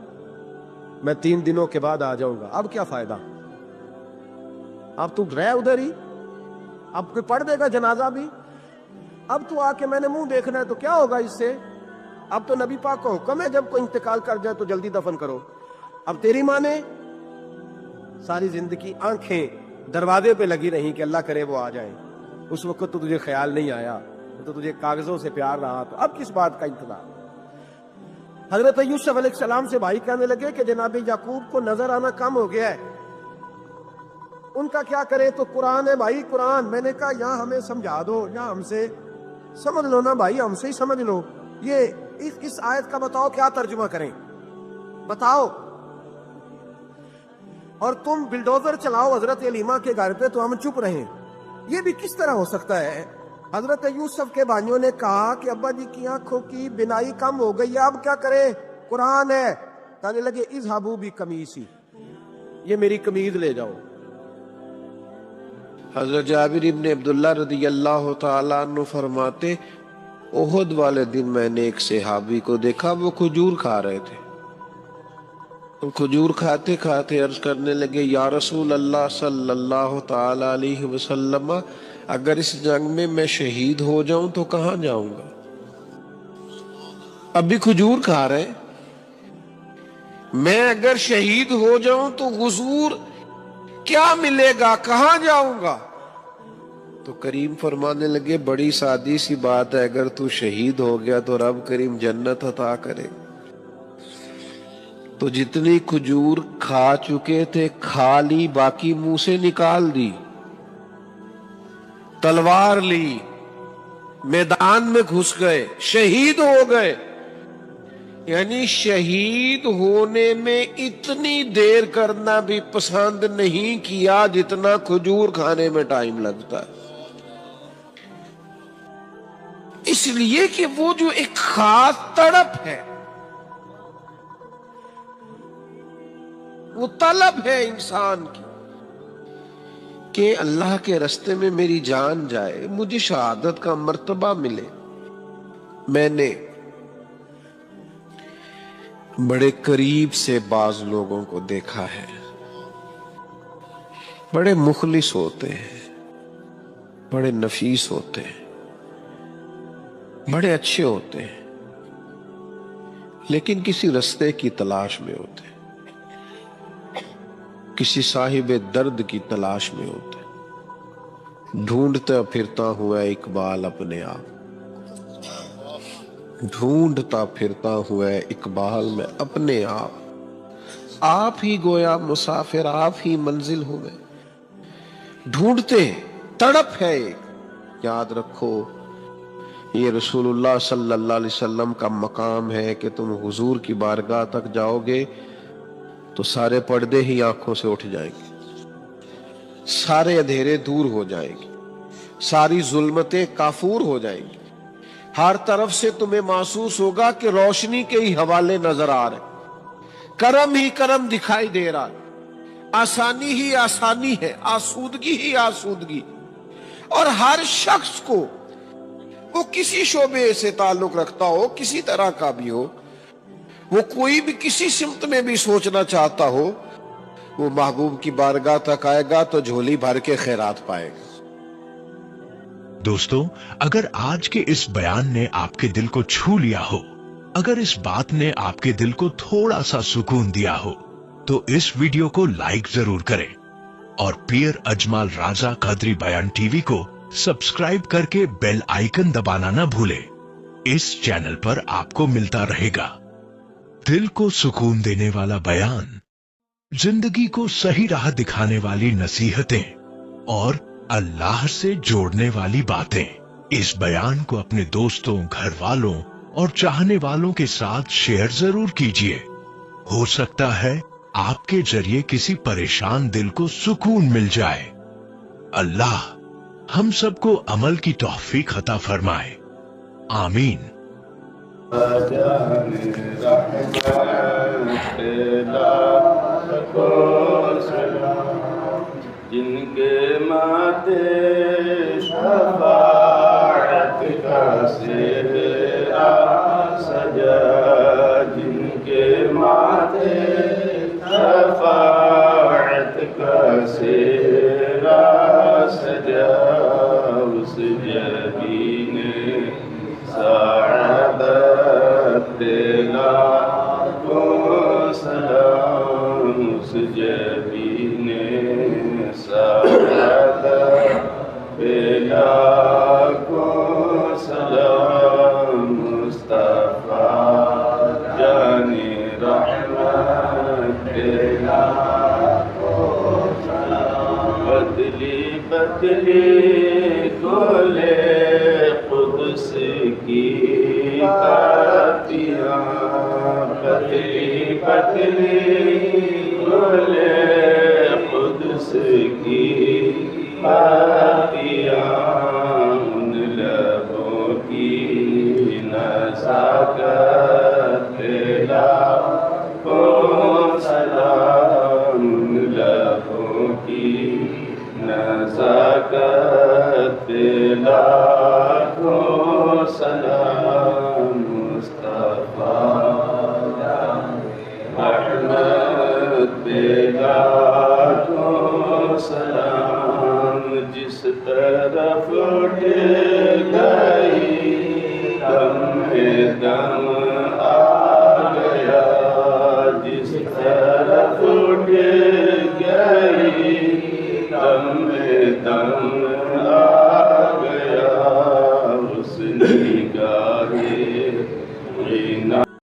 میں 3 دنوں کے بعد آ جاؤں گا. اب کیا فائدہ, اب تو رہ ادھر ہی, اب کوئی پڑھ دے گا جنازہ بھی, اب تو آ کے میں نے منہ دیکھنا ہے تو کیا ہوگا اس سے. اب تو نبی پاک کا حکم ہے جب کوئی انتقال کر جائے تو جلدی دفن کرو. اب تیری ماں نے ساری زندگی آنکھیں دروازے پہ لگی رہیں کہ اللہ کرے وہ آ جائیں. اس وقت تو تجھے خیال نہیں آیا، تو تجھے کاغذوں سے پیار رہا، تو اب کس بات کا انتظار؟ حضرت یوسف علیہ السلام سے بھائی کہنے لگے کہ جناب یعقوب کو نظر آنا کم ہو گیا ہے، ان کا کیا کریں؟ تو قرآن ہے بھائی، قرآن۔ میں نے کہا یہاں ہمیں سمجھا دو، یہاں ہم سے سمجھ لو نا بھائی، ہم سے ہی سمجھ لو، یہ اس آیت کا بتاؤ کیا ترجمہ کریں، بتاؤ۔ اور تم بلڈوزر چلاؤ حضرت علیمہ کے گھر پہ تو ہم چپ رہیں، یہ بھی کس طرح ہو سکتا ہے؟ حضرت یوسف کے بھائیوں نے کہا کہ ابا جی کی آنکھوں کی بینائی کم ہو گئی ہے، اب کیا کریں؟ قرآن ہے۔ کہنے لگے اذهبوا بقمیصی، یہ میری قمیض لے جاؤ۔ حضرت جابر ابن عبداللہ رضی اللہ تعالیٰ عنہ فرماتے احد والے دن میں نے ایک صحابی کو دیکھا، وہ کھجور کھا رہے تھے۔ کھجور کھاتے کھاتے عرض کرنے لگے یا رسول اللہ صلی اللہ تعالیٰ علیہ وسلم، اگر اس جنگ میں میں شہید ہو جاؤں تو کہاں جاؤں گا؟ ابھی کھجور کھا رہے، میں اگر شہید ہو جاؤں تو حضور کیا ملے گا، کہاں جاؤں گا؟ تو کریم فرمانے لگے بڑی سادی سی بات ہے، اگر تو شہید ہو گیا تو رب کریم جنت عطا کرے۔ تو جتنی کھجور کھا چکے تھے کھا لی، باقی منہ سے نکال دی، تلوار لی، میدان میں گھس گئے، شہید ہو گئے۔ یعنی شہید ہونے میں اتنی دیر کرنا بھی پسند نہیں کیا جتنا کھجور کھانے میں ٹائم لگتا ہے، اس لیے کہ وہ جو ایک خاص تڑپ ہے، وہ طلب ہے انسان کی کہ اللہ کے راستے میں میری جان جائے، مجھے شہادت کا مرتبہ ملے۔ میں نے بڑے قریب سے بعض لوگوں کو دیکھا ہے، بڑے مخلص ہوتے ہیں، بڑے نفیس ہوتے ہیں، بڑے اچھے ہوتے ہیں، لیکن کسی راستے کی تلاش میں ہوتے ہیں، کسی صاحب درد کی تلاش میں ہوتے ہیں۔ ڈھونڈتا پھرتا ہوا اقبال اپنے آپ، ڈھونڈتا پھرتا ہوا اقبال میں اپنے آپ ہی گویا مسافر، آپ ہی منزل ہوئے، ڈھونڈتے، تڑپ ہے ایک۔ یاد رکھو یہ رسول اللہ صلی اللہ علیہ وسلم کا مقام ہے کہ تم حضور کی بارگاہ تک جاؤ گے تو سارے پردے ہی آنکھوں سے اٹھ جائیں گے، سارے اندھیرے دور ہو جائیں گے، ساری ظلمتیں کافور ہو جائیں گی، ہر طرف سے تمہیں محسوس ہوگا کہ روشنی کے ہی حوالے نظر آ رہے، کرم ہی کرم دکھائی دے رہا ہے، آسانی ہی آسانی ہے، آسودگی ہی آسودگی۔ اور ہر شخص کو وہ کسی شعبے سے تعلق رکھتا ہو، کسی طرح کا بھی ہو، وہ کوئی بھی کسی سمت میں بھی سوچنا چاہتا ہو، وہ محبوب کی بارگاہ تک آئے گا تو جھولی بھر کے خیرات پائے گا۔ دوستو، اگر آج کے اس بیان نے آپ کے دل کو چھو لیا ہو، اگر اس بات نے آپ کے دل کو تھوڑا سا سکون دیا ہو، تو اس ویڈیو کو لائک ضرور کریں اور پیر اجمل راضا قادری بیان ٹی وی کو سبسکرائب کر کے بیل آئیکن دبانا نہ بھولیں۔ اس چینل پر آپ کو ملتا رہے گا دل کو سکون دینے والا بیان، زندگی کو صحیح راہ دکھانے والی نصیحتیں اور اللہ سے جوڑنے والی باتیں۔ اس بیان کو اپنے دوستوں، گھر والوں اور چاہنے والوں کے ساتھ شیئر ضرور کیجیے۔ ہو سکتا ہے آپ کے ذریعے کسی پریشان دل کو سکون مل جائے۔ اللہ ہم سب کو عمل کی توفیق عطا فرمائے، آمین۔ جن کے ماتھے شفاعت کا سہرا سجا، جن کے ماتھے شفاعت کا سہرا سجا، اس جبین سعادت کو سلام، اس جبین سعادت پتلی پتلی گولے قدس کی پاتیاں، پتلی پتلی گولے قدس کی پاتیاں، ان لبوں کی نزاکت پہ لاکھوں سلام، ان لبوں کی نزاکت پہ لاکھوں سلام، مصطفیٰ احمد پہ لاکھوں سلام، جس طرف اٹھ گئی دم دم آ گیا، جس طرف اٹھ گئی دم دم آ گیا، اس نگاہ غنا